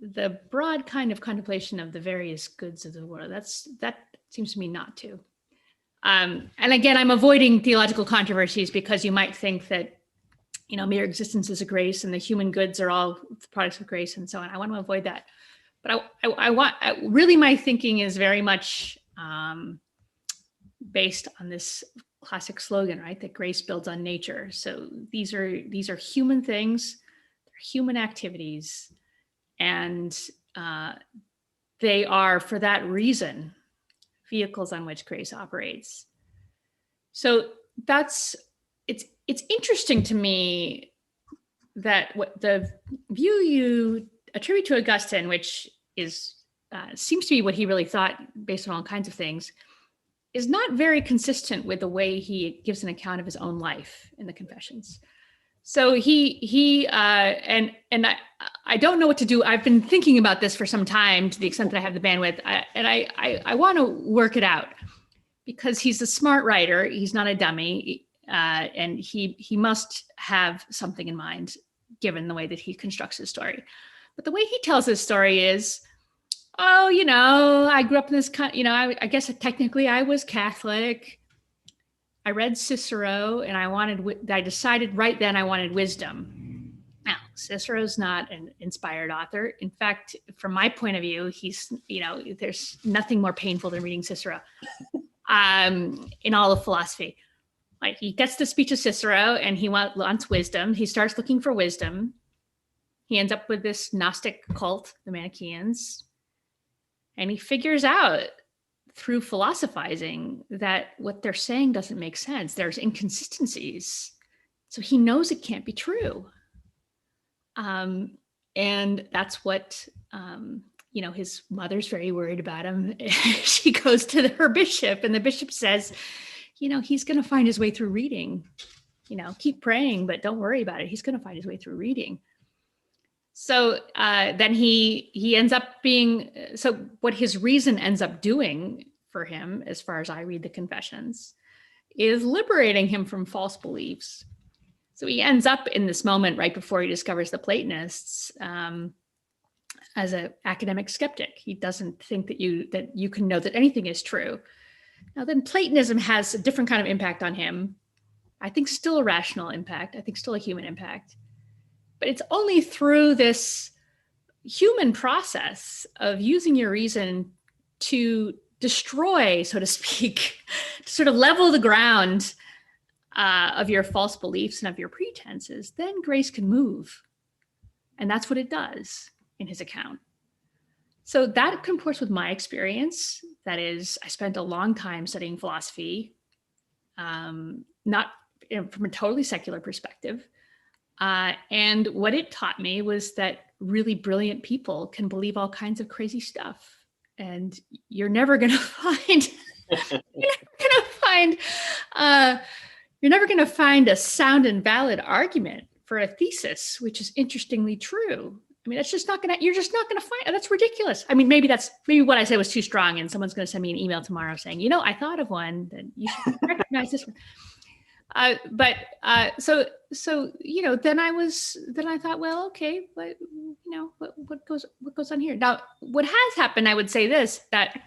the broad kind of contemplation of the various goods of the world, that seems to me not to. And again, I'm avoiding theological controversies because you might think that, mere existence is a grace and the human goods are all products of grace and so on. I want to avoid that. But really my thinking is very much based on this classic slogan, right? That grace builds on nature. So these are human things, they're human activities, and they are, for that reason, vehicles on which grace operates. So it's interesting to me that what the view you attribute to Augustine, which is seems to be what he really thought based on all kinds of things, is not very consistent with the way he gives an account of his own life in the Confessions. So I don't know what to do. I've been thinking about this for some time, to the extent that I have the bandwidth, and I want to work it out, because he's a smart writer. He's not a dummy, and he must have something in mind, given the way that he constructs his story. But the way he tells his story is, I grew up in this, I guess technically I was Catholic. I read Cicero, and I decided right then I wanted wisdom. Now, Cicero's not an inspired author. In fact, from my point of view, he's, there's nothing more painful than reading Cicero in all of philosophy. Like, he gets the speech of Cicero and he wants wisdom. He starts looking for wisdom. He ends up with this Gnostic cult, the Manichaeans, and he figures out through philosophizing that what they're saying doesn't make sense. There's inconsistencies. So he knows it can't be true. And that's what, his mother's very worried about him. She goes to her bishop, and the bishop says, he's going to find his way through reading. Keep praying, but don't worry about it. He's going to find his way through reading. So then he ends up being, so what his reason ends up doing for him, as far as I read the Confessions, is liberating him from false beliefs. So he ends up in this moment right before he discovers the Platonists as an academic skeptic. He doesn't think that you can know that anything is true. Now then, Platonism has a different kind of impact on him. I think still a rational impact. I think still a human impact. But it's only through this human process of using your reason to destroy, so to speak, to sort of level the ground of your false beliefs and of your pretenses, then grace can move. And that's what it does in his account. So that comports with my experience. That is, I spent a long time studying philosophy, not from a totally secular perspective. And what it taught me was that really brilliant people can believe all kinds of crazy stuff. And you're never going to find, you're never going to find a sound and valid argument for a thesis, which is interestingly true. I mean, that's just not going to, you're just not going to find, that's ridiculous. I mean, maybe what I said was too strong and someone's going to send me an email tomorrow saying, I thought of one that you should recognize this one. Then I thought, well, okay, but what goes on here? Now, what has happened, I would say this, that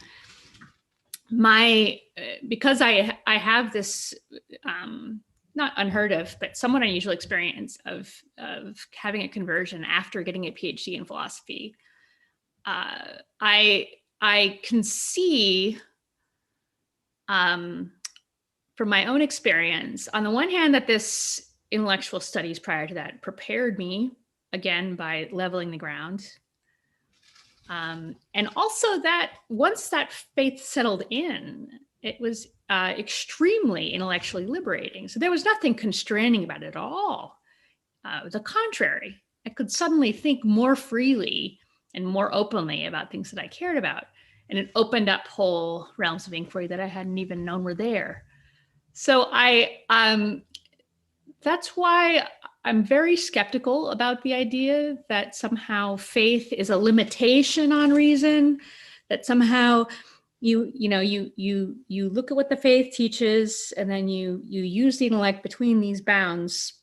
because I have this, not unheard of, but somewhat unusual experience of having a conversion after getting a PhD in philosophy. I can see, from my own experience, on the one hand, that this intellectual studies prior to that prepared me, again, by leveling the ground. And also that once that faith settled in, it was extremely intellectually liberating. So there was nothing constraining about it at all. The contrary, I could suddenly think more freely and more openly about things that I cared about. And it opened up whole realms of inquiry that I hadn't even known were there. So that's why I'm very skeptical about the idea that somehow faith is a limitation on reason, that somehow you look at what the faith teaches and then you use the intellect between these bounds,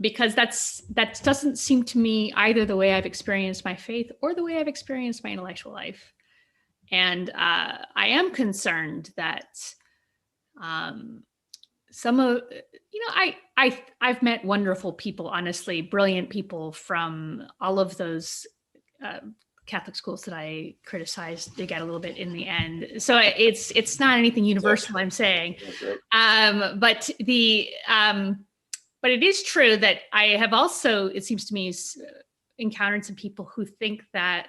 because that doesn't seem to me either the way I've experienced my faith or the way I've experienced my intellectual life. And I am concerned that some of, I've met wonderful people, honestly, brilliant people from all of those Catholic schools that I criticized to get a little bit in the end. So it's not anything universal, I'm saying. But it is true that I have also, it seems to me, encountered some people who think that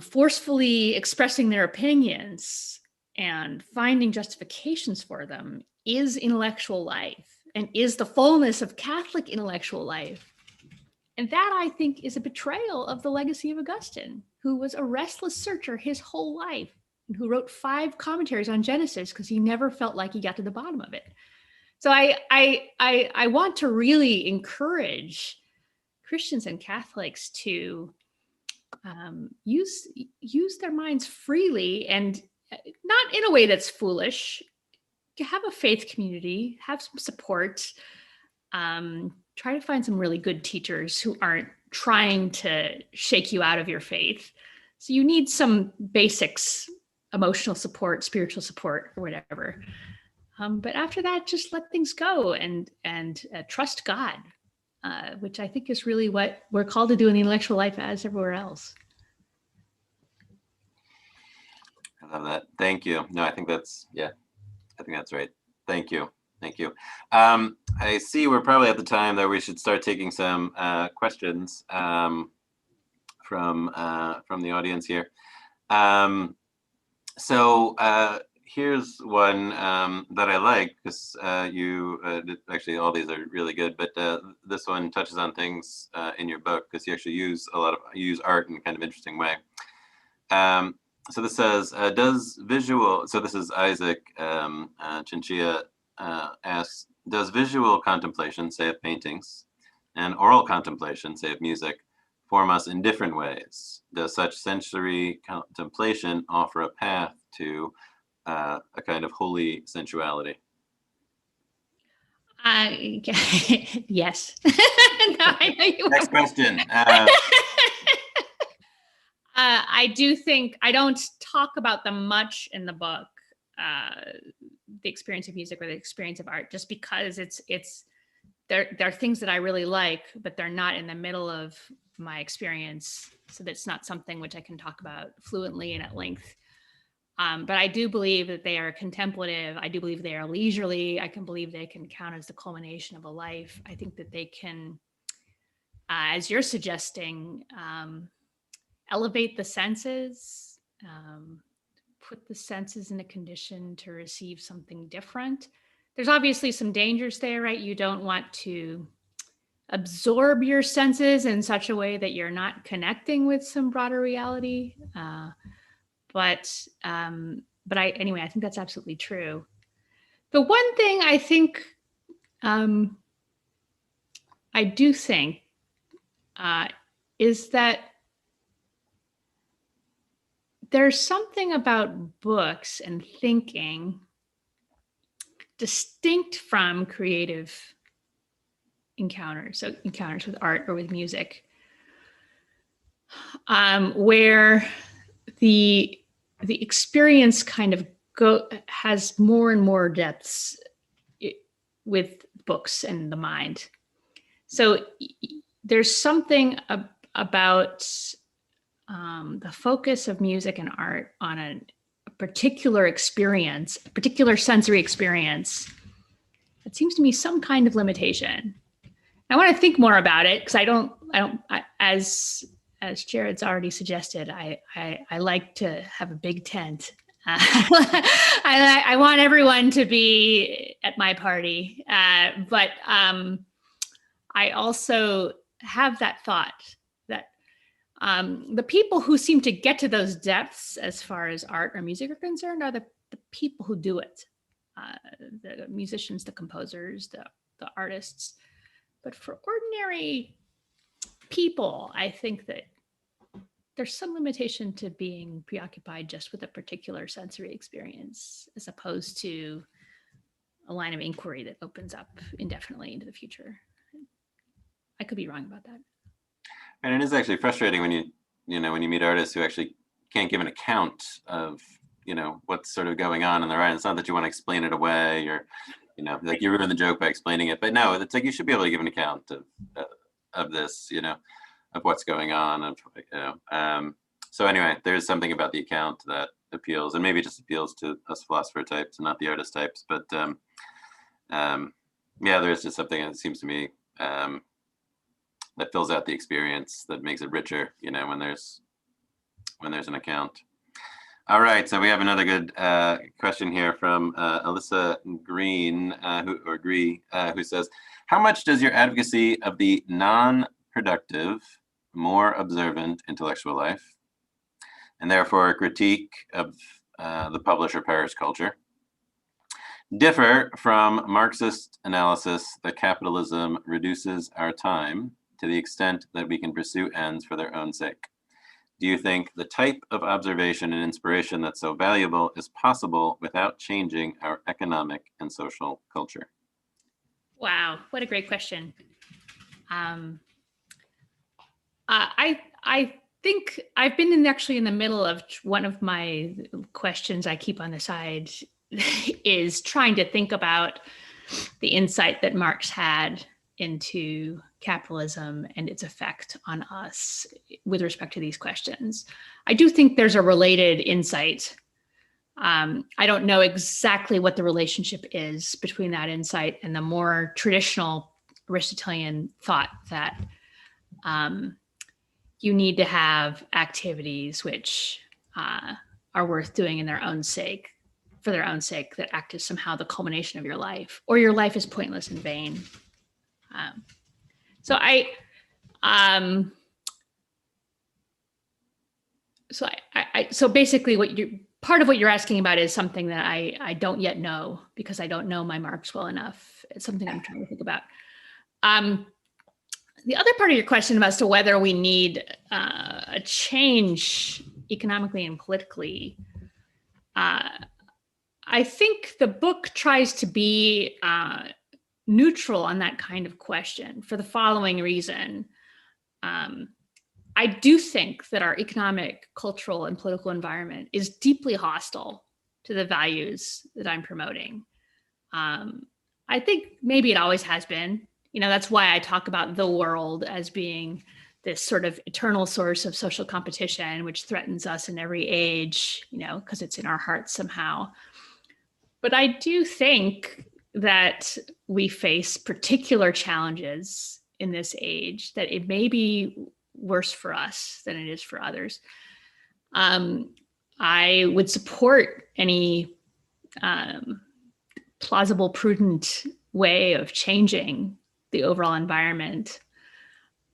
forcefully expressing their opinions and finding justifications for them is intellectual life and is the fullness of Catholic intellectual life. And that, I think, is a betrayal of the legacy of Augustine, who was a restless searcher his whole life, and who wrote 5 commentaries on Genesis because he never felt like he got to the bottom of it. So I want to really encourage Christians and Catholics to use their minds freely, and not in a way that's foolish. Have a faith community, have some support, try to find some really good teachers who aren't trying to shake you out of your faith. So you need some basics, emotional support, spiritual support, or whatever. But after that, just let things go and trust God, which I think is really what we're called to do in the intellectual life as everywhere else. I love that. Thank you. No, I think that's right. Thank you. I see we're probably at the time that we should start taking some questions from the audience here. So here's one that I like, because actually all these are really good, but this one touches on things in your book, because you actually use art in a kind of interesting way. So this says, this is Isaac Chinchilla asks, does visual contemplation, say of paintings, and oral contemplation, say of music, form us in different ways? Does such sensory contemplation offer a path to a kind of holy sensuality? Yes. No, I know you Next question. I do think, I don't talk about them much in the book, the experience of music or the experience of art, just because there are things that I really like, but they're not in the middle of my experience. So that's not something which I can talk about fluently and at length. But I do believe that they are contemplative. I do believe they are leisurely. I can believe they can count as the culmination of a life. I think that they can as you're suggesting, elevate the senses, put the senses in a condition to receive something different. There's obviously some dangers there, right? You don't want to absorb your senses in such a way that you're not connecting with some broader reality. But anyway, I think that's absolutely true. The one thing I think, I do think, is that there's something about books and thinking distinct from creative encounters, so encounters with art or with music, where the experience kind of has more and more depths with books and the mind. So there's something about the focus of music and art on a particular experience, a particular sensory experience. It seems to me some kind of limitation. I want to think more about it because as Jared's already suggested, I like to have a big tent. I want everyone to be at my party, but I also have that thought that the people who seem to get to those depths as far as art or music are concerned are the people who do it, the musicians, the composers, the artists. But for ordinary people, I think that there's some limitation to being preoccupied just with a particular sensory experience, as opposed to a line of inquiry that opens up indefinitely into the future. I could be wrong about that. And it is actually frustrating when when you meet artists who actually can't give an account of, what's sort of going on in their art. It's not that you want to explain it away or, like you ruin the joke by explaining it, but no, it's like you should be able to give an account of this, of what's going on, so anyway, there's something about the account that appeals, and maybe it just appeals to us philosopher types and not the artist types, but there's just something that seems to me that fills out the experience, that makes it richer, when there's an account. All right, so we have another good question here from Alyssa Green, who says, how much does your advocacy of the non-productive, more observant intellectual life, and therefore a critique of the publisher parish culture, differ from Marxist analysis that capitalism reduces our time to the extent that we can pursue ends for their own sake? Do you think the type of observation and inspiration that's so valuable is possible without changing our economic and social culture? Wow, what a great question. I think I've been actually in the middle of one of my questions I keep on the side is trying to think about the insight that Marx had into capitalism and its effect on us with respect to these questions. I do think there's a related insight. I don't know exactly what the relationship is between that insight and the more traditional Aristotelian thought that you need to have activities which are worth doing in their own sake, for their own sake, that act as somehow the culmination of your life, or your life is pointless and vain. So basically part of what you're asking about is something that I don't yet know, because I don't know my Marx well enough. It's something I'm trying to think about. The other part of your question as to whether we need a change economically and politically, I think the book tries to be neutral on that kind of question for the following reason. I do think that our economic, cultural, and political environment is deeply hostile to the values that I'm promoting. I think maybe it always has been. That's why I talk about the world as being this sort of eternal source of social competition, which threatens us in every age, because it's in our hearts somehow. But I do think that we face particular challenges in this age, that it may be worse for us than it is for others. I would support any plausible, prudent way of changing the overall environment.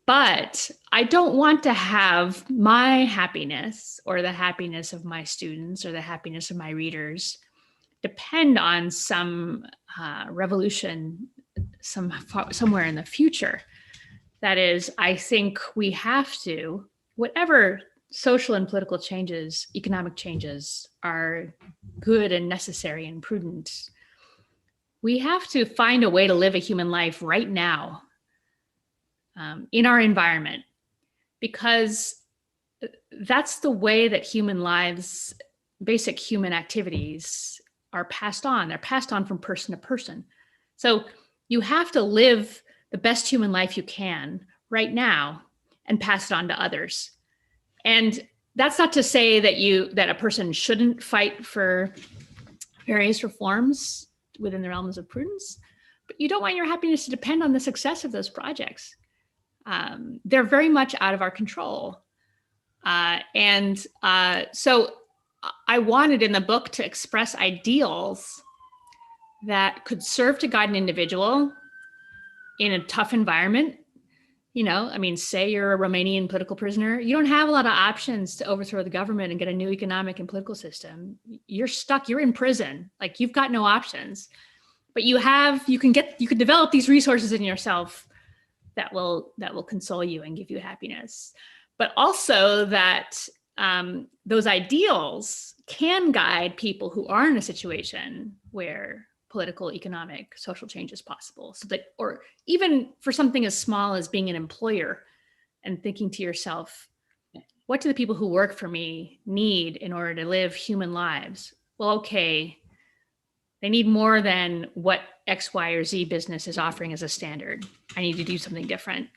But I don't want to have my happiness or the happiness of my students or the happiness of my readers depend on some revolution somewhere in the future. That is, I think we have to, whatever social and political changes, economic changes are good and necessary and prudent, we have to find a way to live a human life right now in our environment, because that's the way that human lives, basic human activities are passed on. They're passed on from person to person. So you have to live the best human life you can right now and pass it on to others. And that's not to say that a person shouldn't fight for various reforms within the realms of prudence, but you don't want your happiness to depend on the success of those projects. They're very much out of our control. So I wanted in the book to express ideals that could serve to guide an individual in a tough environment. Say you're a Romanian political prisoner, you don't have a lot of options to overthrow the government and get a new economic and political system. You're stuck, you're in prison, like you've got no options. But you can develop these resources in yourself that will console you and give you happiness. But also that those ideals can guide people who are in a situation where political, economic, social change is possible. So that, or even for something as small as being an employer and thinking to yourself, what do the people who work for me need in order to live human lives? Well, okay, they need more than what X, Y, or Z business is offering as a standard. I need to do something different.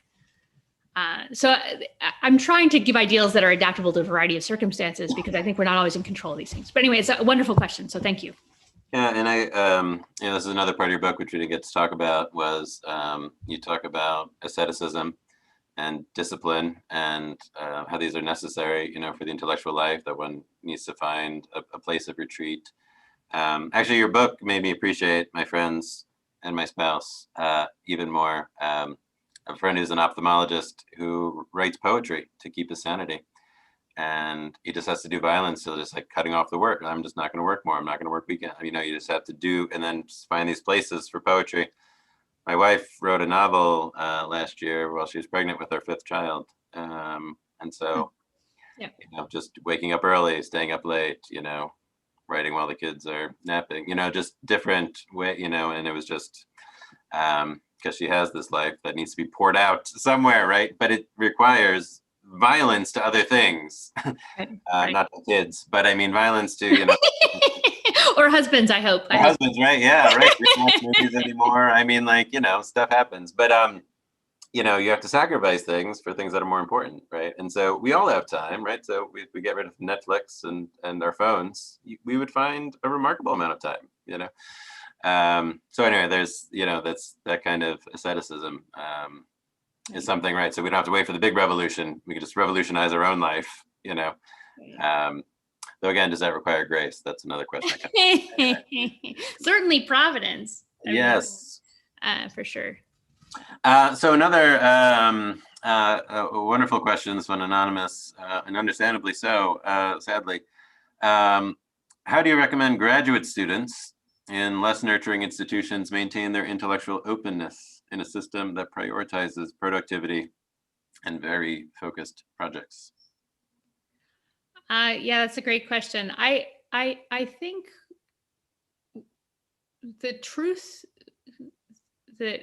So I'm trying to give ideals that are adaptable to a variety of circumstances, because I think we're not always in control of these things. But anyway, it's a wonderful question. So thank you. Yeah, and this is another part of your book, which we didn't get to talk about, was you talk about asceticism and discipline and how these are necessary, for the intellectual life, that one needs to find a place of retreat. Actually, your book made me appreciate my friends and my spouse even more. A friend who's an ophthalmologist who writes poetry to keep his sanity. And he just has to do violence. So just like cutting off the work. I'm just not going to work more. I'm not going to work weekend. You just have to do, and then just find these places for poetry. My wife wrote a novel last year while she was pregnant with our 5th child. And so, just waking up early, staying up late, writing while the kids are napping, just different way, and it was just, because she has this life that needs to be poured out somewhere, right? But it requires violence to other things, right. Not to kids, but I mean violence to, or husbands, I hope. Husbands, right? Yeah, right. You're not movies anymore. I mean, stuff happens, but you have to sacrifice things for things that are more important, right? And so we all have time, right? So we get rid of Netflix and our phones, we would find a remarkable amount of time, So anyway, there's, that's that kind of asceticism is something, right? So we don't have to wait for the big revolution. We can just revolutionize our own life, though again, does that require grace? That's another question. Certainly providence. Yes. For sure. So another wonderful question, this one anonymous, and understandably so, sadly. How do you recommend graduate students in less nurturing institutions maintain their intellectual openness in a system that prioritizes productivity and very focused projects? Yeah, that's a great question. I think the truth that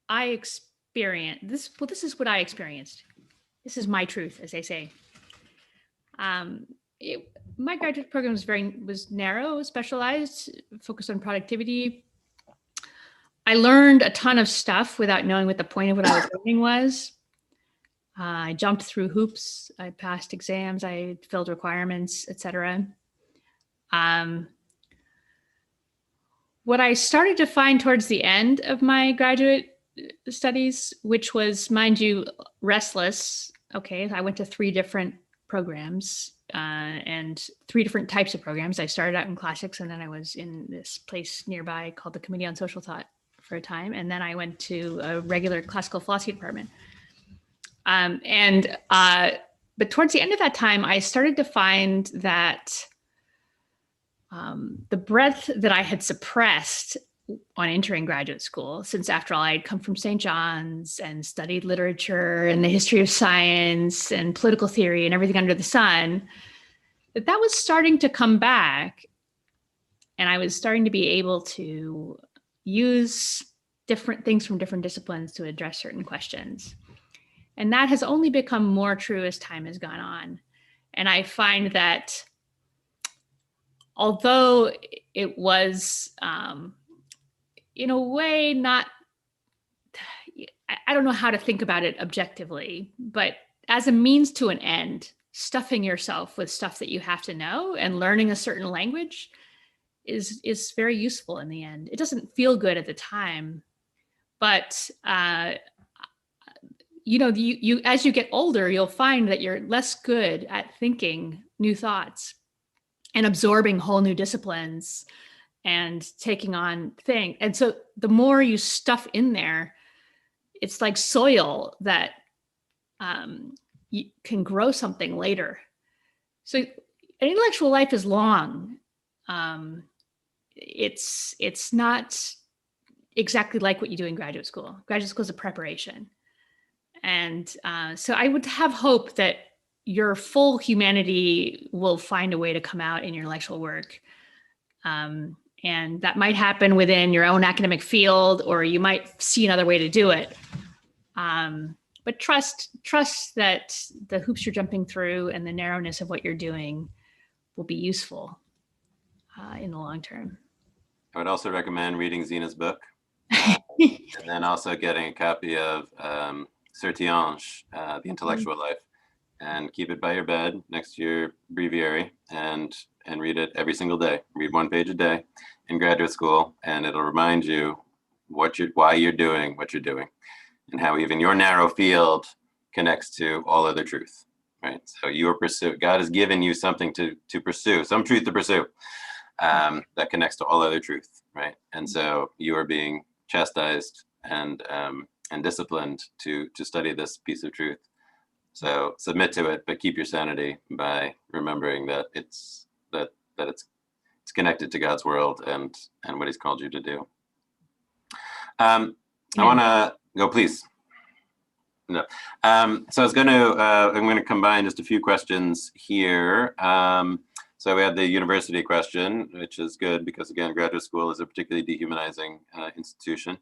I experienced, this is what I experienced. This is my truth, as they say. My graduate program was narrow, specialized, focused on productivity. I learned a ton of stuff without knowing what the point of what I was learning was. I jumped through hoops. I passed exams. I filled requirements, etc. What I started to find towards the end of my graduate studies, which was, mind you, restless. Okay, I went to 3 different programs and 3 different types of programs. I started out in classics, and then I was in this place nearby called the Committee on Social Thought for a time. And then I went to a regular classical philosophy department. But towards the end of that time, I started to find that the breadth that I had suppressed on entering graduate school, since after all, I had come from St. John's and studied literature and the history of science and political theory and everything under the sun, that was starting to come back. And I was starting to be able to use different things from different disciplines to address certain questions. And that has only become more true as time has gone on. And I find that although it was, in a way, not, I don't know how to think about it objectively, but as a means to an end, stuffing yourself with stuff that you have to know and learning a certain language is very useful in the end. It doesn't feel good at the time, but you as you get older, you'll find that you're less good at thinking new thoughts and absorbing whole new disciplines and taking on things. And so the more you stuff in there, it's like soil that you can grow something later. So an intellectual life is long. It's not exactly like what you do in graduate school. Graduate school is a preparation. And so I would have hope that your full humanity will find a way to come out in your intellectual work. And that might happen within your own academic field, or you might see another way to do it. But trust that the hoops you're jumping through and the narrowness of what you're doing will be useful in the long term. I would also recommend reading Zena's book, and then also getting a copy of Sertiange, The Intellectual Life, and keep it by your bed next to your breviary, and read it every single day. Read 1 page a day in graduate school, and it'll remind you why you're doing what you're doing, and how even your narrow field connects to all other truth, right? So God has given you something to pursue, some truth to pursue, that connects to all other truth, right? And so you are being chastised and disciplined to study this piece of truth. So submit to it, but keep your sanity by remembering that it's connected to God's world and what He's called you to do. I want to go, please. No. So I'm going to combine just a few questions here. So we had the university question, which is good because, again, graduate school is a particularly dehumanizing institution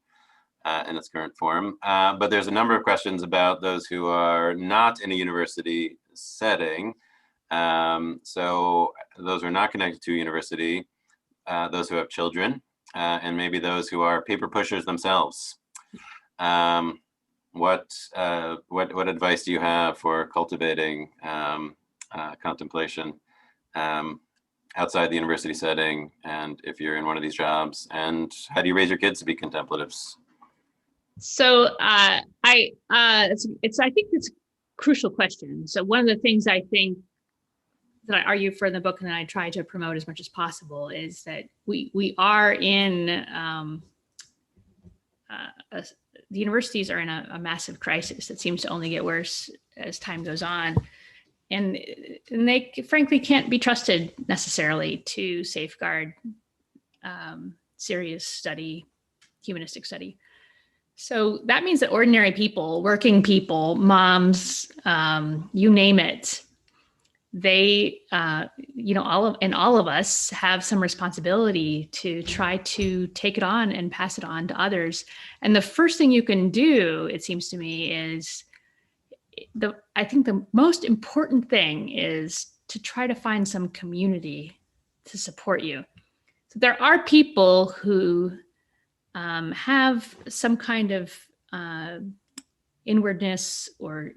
in its current form. But there's a number of questions about those who are not in a university setting. So those who are not connected to a university, those who have children, and maybe those who are paper pushers themselves. What advice do you have for cultivating contemplation outside the university setting, and if you're in one of these jobs, and how do you raise your kids to be contemplatives? So I think it's a crucial question. So one of the things I think that I argue for in the book, and that I try to promote as much as possible, is that we are in the universities are in a massive crisis that seems to only get worse as time goes on. And they frankly can't be trusted necessarily to safeguard serious study, humanistic study. So that means that ordinary people, working people, moms, you name it, they, all of us have some responsibility to try to take it on and pass it on to others. And the first thing you can do, it seems to me, is I think the most important thing is to try to find some community to support you. So there are people who have some kind of inwardness or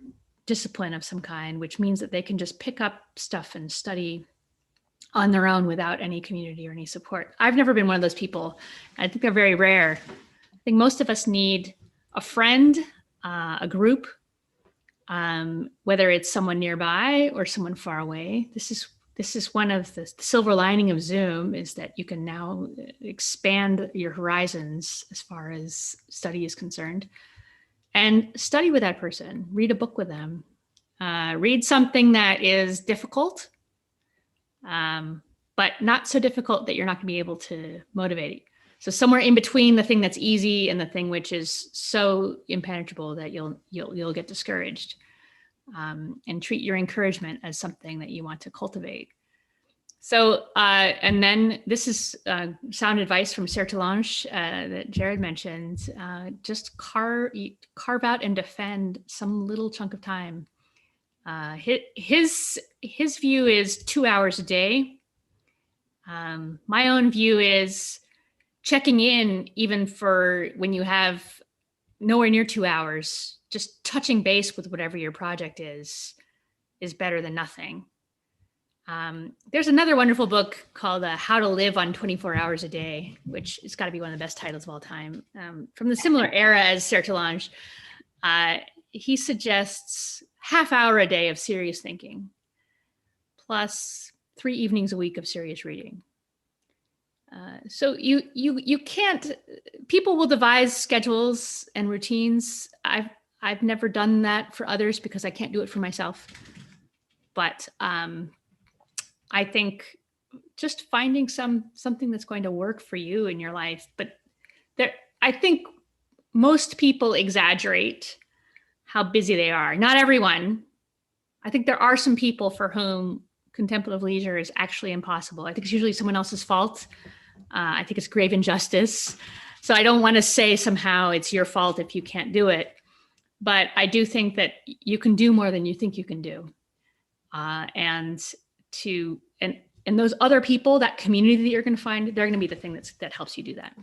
discipline of some kind, which means that they can just pick up stuff and study on their own without any community or any support. I've never been one of those people. I think they're very rare. I think most of us need a friend, a group, whether it's someone nearby or someone far away. This is one of the silver lining of Zoom, is that you can now expand your horizons as far as study is concerned, and study with that person, read a book with them, read something that is difficult, but not so difficult that you're not going to be able to motivate it. So somewhere in between the thing that's easy and the thing which is so impenetrable that you'll get discouraged, and treat your encouragement as something that you want to cultivate. So, and then this is sound advice from Sertalanche that Jared mentioned. Just carve out and defend some little chunk of time. His view is 2 hours a day. My own view is checking in, even for when you have nowhere near 2 hours, just touching base with whatever your project is better than nothing. There's another wonderful book called How to Live on 24 Hours a Day, which has got to be one of the best titles of all time. From the similar era as Sertalanche, he suggests half hour a day of serious thinking, plus 3 evenings a week of serious reading. So you can't, people will devise schedules and routines. I've never done that for others because I can't do it for myself. But I think just finding something that's going to work for you in your life. But I think most people exaggerate how busy they are. Not everyone. I think there are some people for whom contemplative leisure is actually impossible. I think it's usually someone else's fault. I think it's grave injustice. So I don't want to say somehow it's your fault if you can't do it. But I do think that you can do more than you think you can do. And those other people, that community that you're going to find, they're going to be the thing that helps you do that.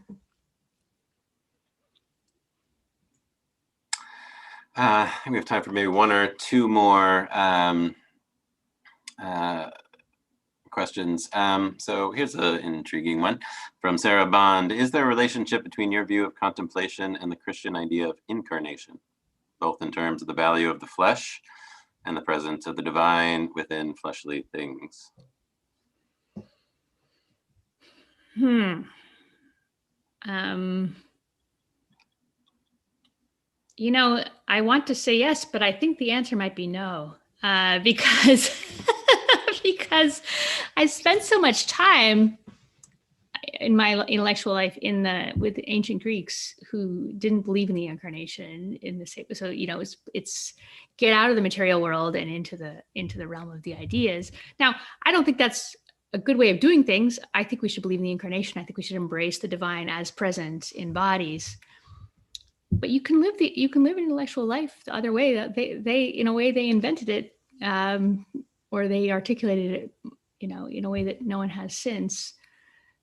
I think we have time for maybe 1 or 2 more questions. So here's an intriguing one from Sarah Bond. Is there a relationship between your view of contemplation and the Christian idea of incarnation, both in terms of the value of the flesh and the presence of the divine within fleshly things? You know, I want to say yes, but I think the answer might be no, because because I spent so much time in my intellectual life with the ancient Greeks who didn't believe in the incarnation in the same. So it's get out of the material world and into the realm of the ideas. Now, I don't think that's a good way of doing things. I think we should believe in the incarnation. I think we should embrace the divine as present in bodies. But you can live an intellectual life the other way. That they in a way they invented it, or they articulated it, in a way that no one has since.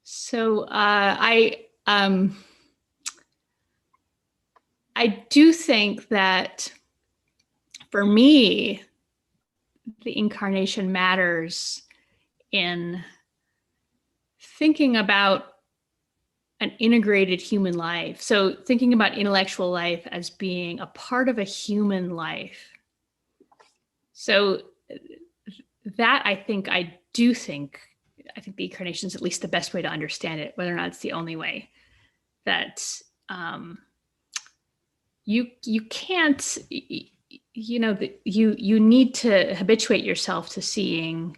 So I do think that for me, the incarnation matters in thinking about an integrated human life. So thinking about intellectual life as being a part of a human life. So that I think the incarnation is at least the best way to understand it, whether or not it's the only way. That you can't, you need to habituate yourself to seeing,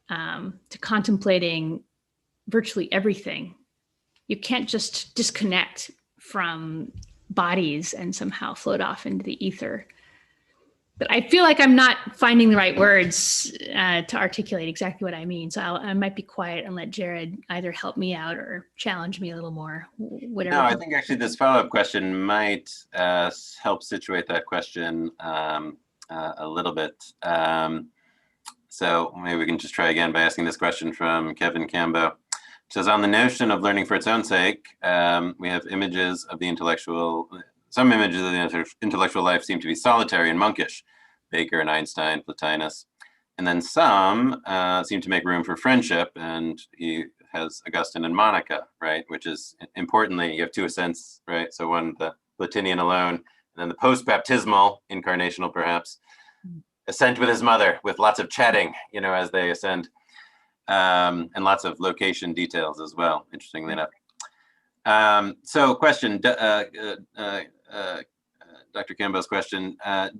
to contemplating virtually everything. You can't just disconnect from bodies and somehow float off into the ether. But I feel like I'm not finding the right words to articulate exactly what I mean. So I might be quiet and let Jared either help me out or challenge me a little more, whatever. No, I think actually this follow-up question might help situate that question a little bit. So maybe we can just try again by asking this question from Kevin Cambo. It says, on the notion of learning for its own sake, we have images of the intellectual, some images of the intellectual life seem to be solitary and monkish, Baker and Einstein, Plotinus. And then some seem to make room for friendship, and he has Augustine and Monica, right? Which is, importantly, you have 2 ascents, right? So one, the Platinian alone, and then the post-baptismal, incarnational perhaps, ascent with his mother, with lots of chatting, as they ascend, and lots of location details as well, interestingly enough. So question, Dr. Campbell's question,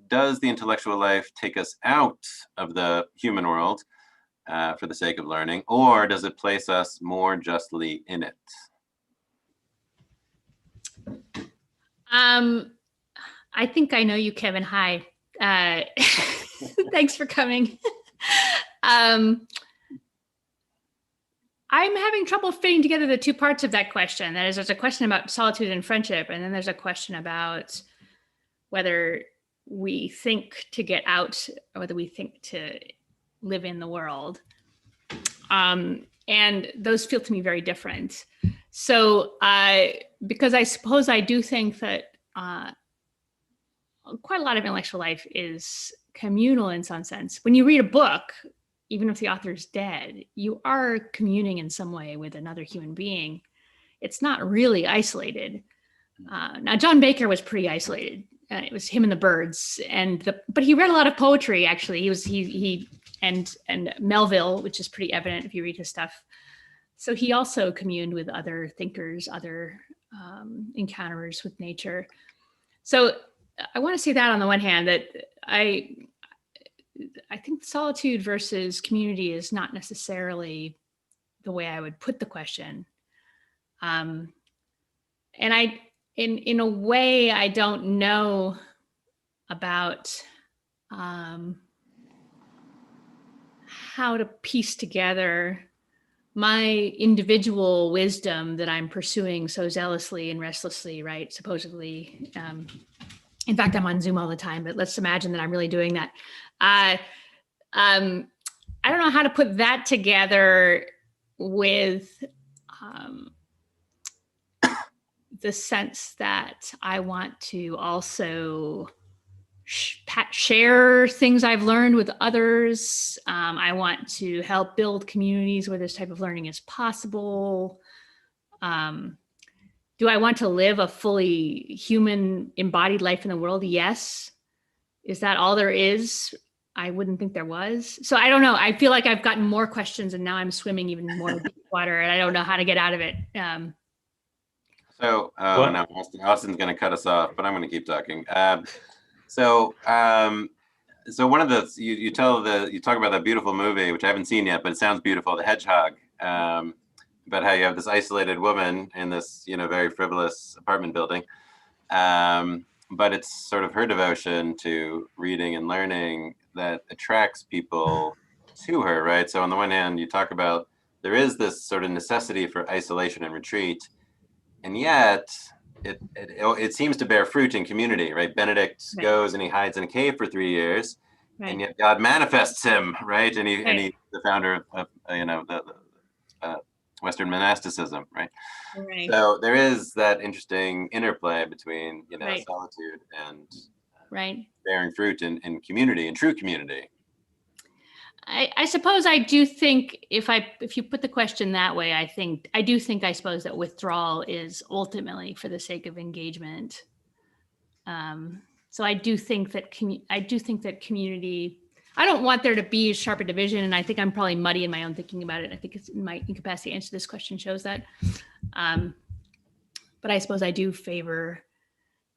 does the intellectual life take us out of the human world for the sake of learning, or does it place us more justly in it? I think I know you, Kevin. Hi. Thanks for coming. I'm having trouble fitting together the two parts of that question. That is, there's a question about solitude and friendship, and then there's a question about whether we think to get out or whether we think to live in the world. And those feel to me very different. So because I suppose I do think that quite a lot of intellectual life is communal in some sense. When you read a book, even if the author is dead, you are communing in some way with another human being. It's not really isolated. Now, John Baker was pretty isolated. It was him and the birds, but he read a lot of poetry. Actually, he and Melville, which is pretty evident if you read his stuff. So he also communed with other thinkers, other encounterers with nature. So I want to say that on the one hand, that I think solitude versus community is not necessarily the way I would put the question. And in a way, I don't know about how to piece together my individual wisdom that I'm pursuing so zealously and restlessly, right? Supposedly. In fact, I'm on Zoom all the time, but let's imagine that I'm really doing that. I don't know how to put that together with the sense that I want to also share things I've learned with others. I want to help build communities where this type of learning is possible. Do I want to live a fully human embodied life in the world? Yes. Is that all there is? I wouldn't think there was. So I don't know. I feel like I've gotten more questions and now I'm swimming even more in deep water and I don't know how to get out of it. No, Austin's going to cut us off, but I'm going to keep talking. So one of the, you talk about that beautiful movie, which I haven't seen yet, but it sounds beautiful, The Hedgehog, about how you have this isolated woman in this, very frivolous apartment building. But it's sort of her devotion to reading and learning that attracts people to her, right? So on the one hand, you talk about there is this sort of necessity for isolation and retreat, and yet it seems to bear fruit in community, right? Benedict goes and he hides in a cave for 3 years, and yet God manifests him, right? And he's the founder of the Western monasticism, right? So there is that interesting interplay between solitude and bearing fruit in community, in true community. I suppose I do think if you put the question that way, I suppose that withdrawal is ultimately for the sake of engagement. So I do think that community. I don't want there to be a sharper division, and I think I'm probably muddy in my own thinking about it. I think it's my incapacity to answer this question shows that. But I suppose I do favor,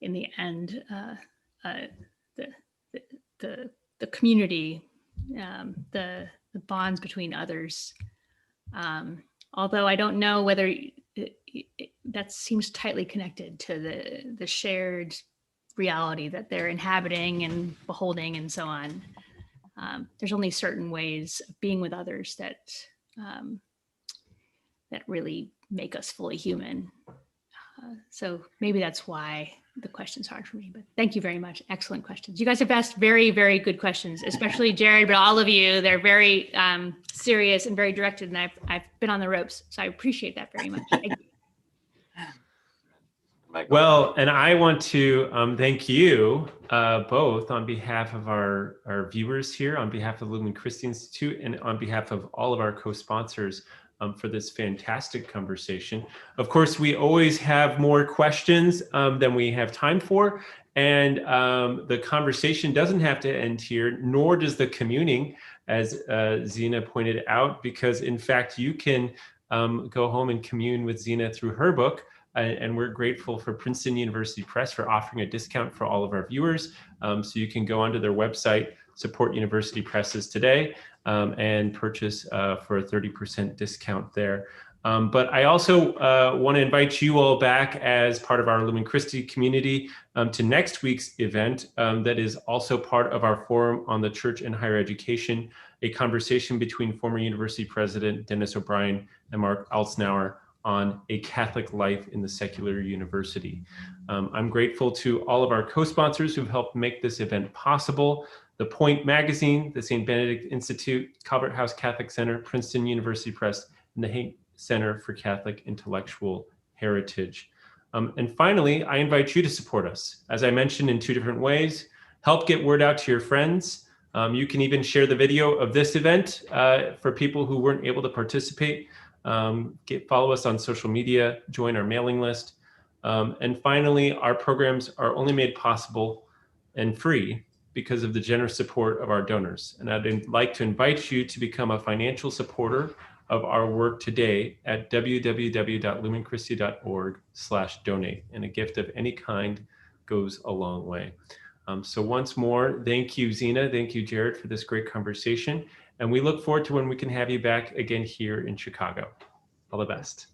in the end, the community. The bonds between others, although I don't know whether that seems tightly connected to the shared reality that they're inhabiting and beholding and so on. There's only certain ways of being with others that really make us fully human. So maybe that's why the question's hard for me, but thank you very much. Excellent questions. You guys have asked very, very good questions, especially Jared, but all of you, they're very serious and very directed, and I've been on the ropes. So I appreciate that very much. Thank you. Well, and I want to thank you both on behalf of our viewers here, on behalf of the Lumen Christi Institute, and on behalf of all of our co-sponsors for this fantastic conversation. Of course, we always have more questions than we have time for, and the conversation doesn't have to end here, nor does the communing, as Zena pointed out, because in fact, you can go home and commune with Zena through her book. And we're grateful for Princeton University Press for offering a discount for all of our viewers. So you can go onto their website, support university presses today, and purchase for a 30% discount there. But I also want to invite you all back as part of our Lumen Christi community to next week's event that is also part of our forum on the church and higher education, a conversation between former university president Dennis O'Brien and Mark Altsnauer on a Catholic life in the secular university. I'm grateful to all of our co-sponsors who've helped make this event possible: The Point Magazine, the St. Benedict Institute, Calvert House Catholic Center, Princeton University Press, and the Haint Center for Catholic Intellectual Heritage. And finally, I invite you to support us. As I mentioned, in 2 different ways. Help get word out to your friends. You can even share the video of this event for people who weren't able to participate. Follow us on social media, join our mailing list. And finally, our programs are only made possible and free because of the generous support of our donors. And I'd like to invite you to become a financial supporter of our work today at www.lumenchristi.org/donate. And a gift of any kind goes a long way. So once more, thank you, Zena. Thank you, Jared, for this great conversation. And we look forward to when we can have you back again here in Chicago. All the best.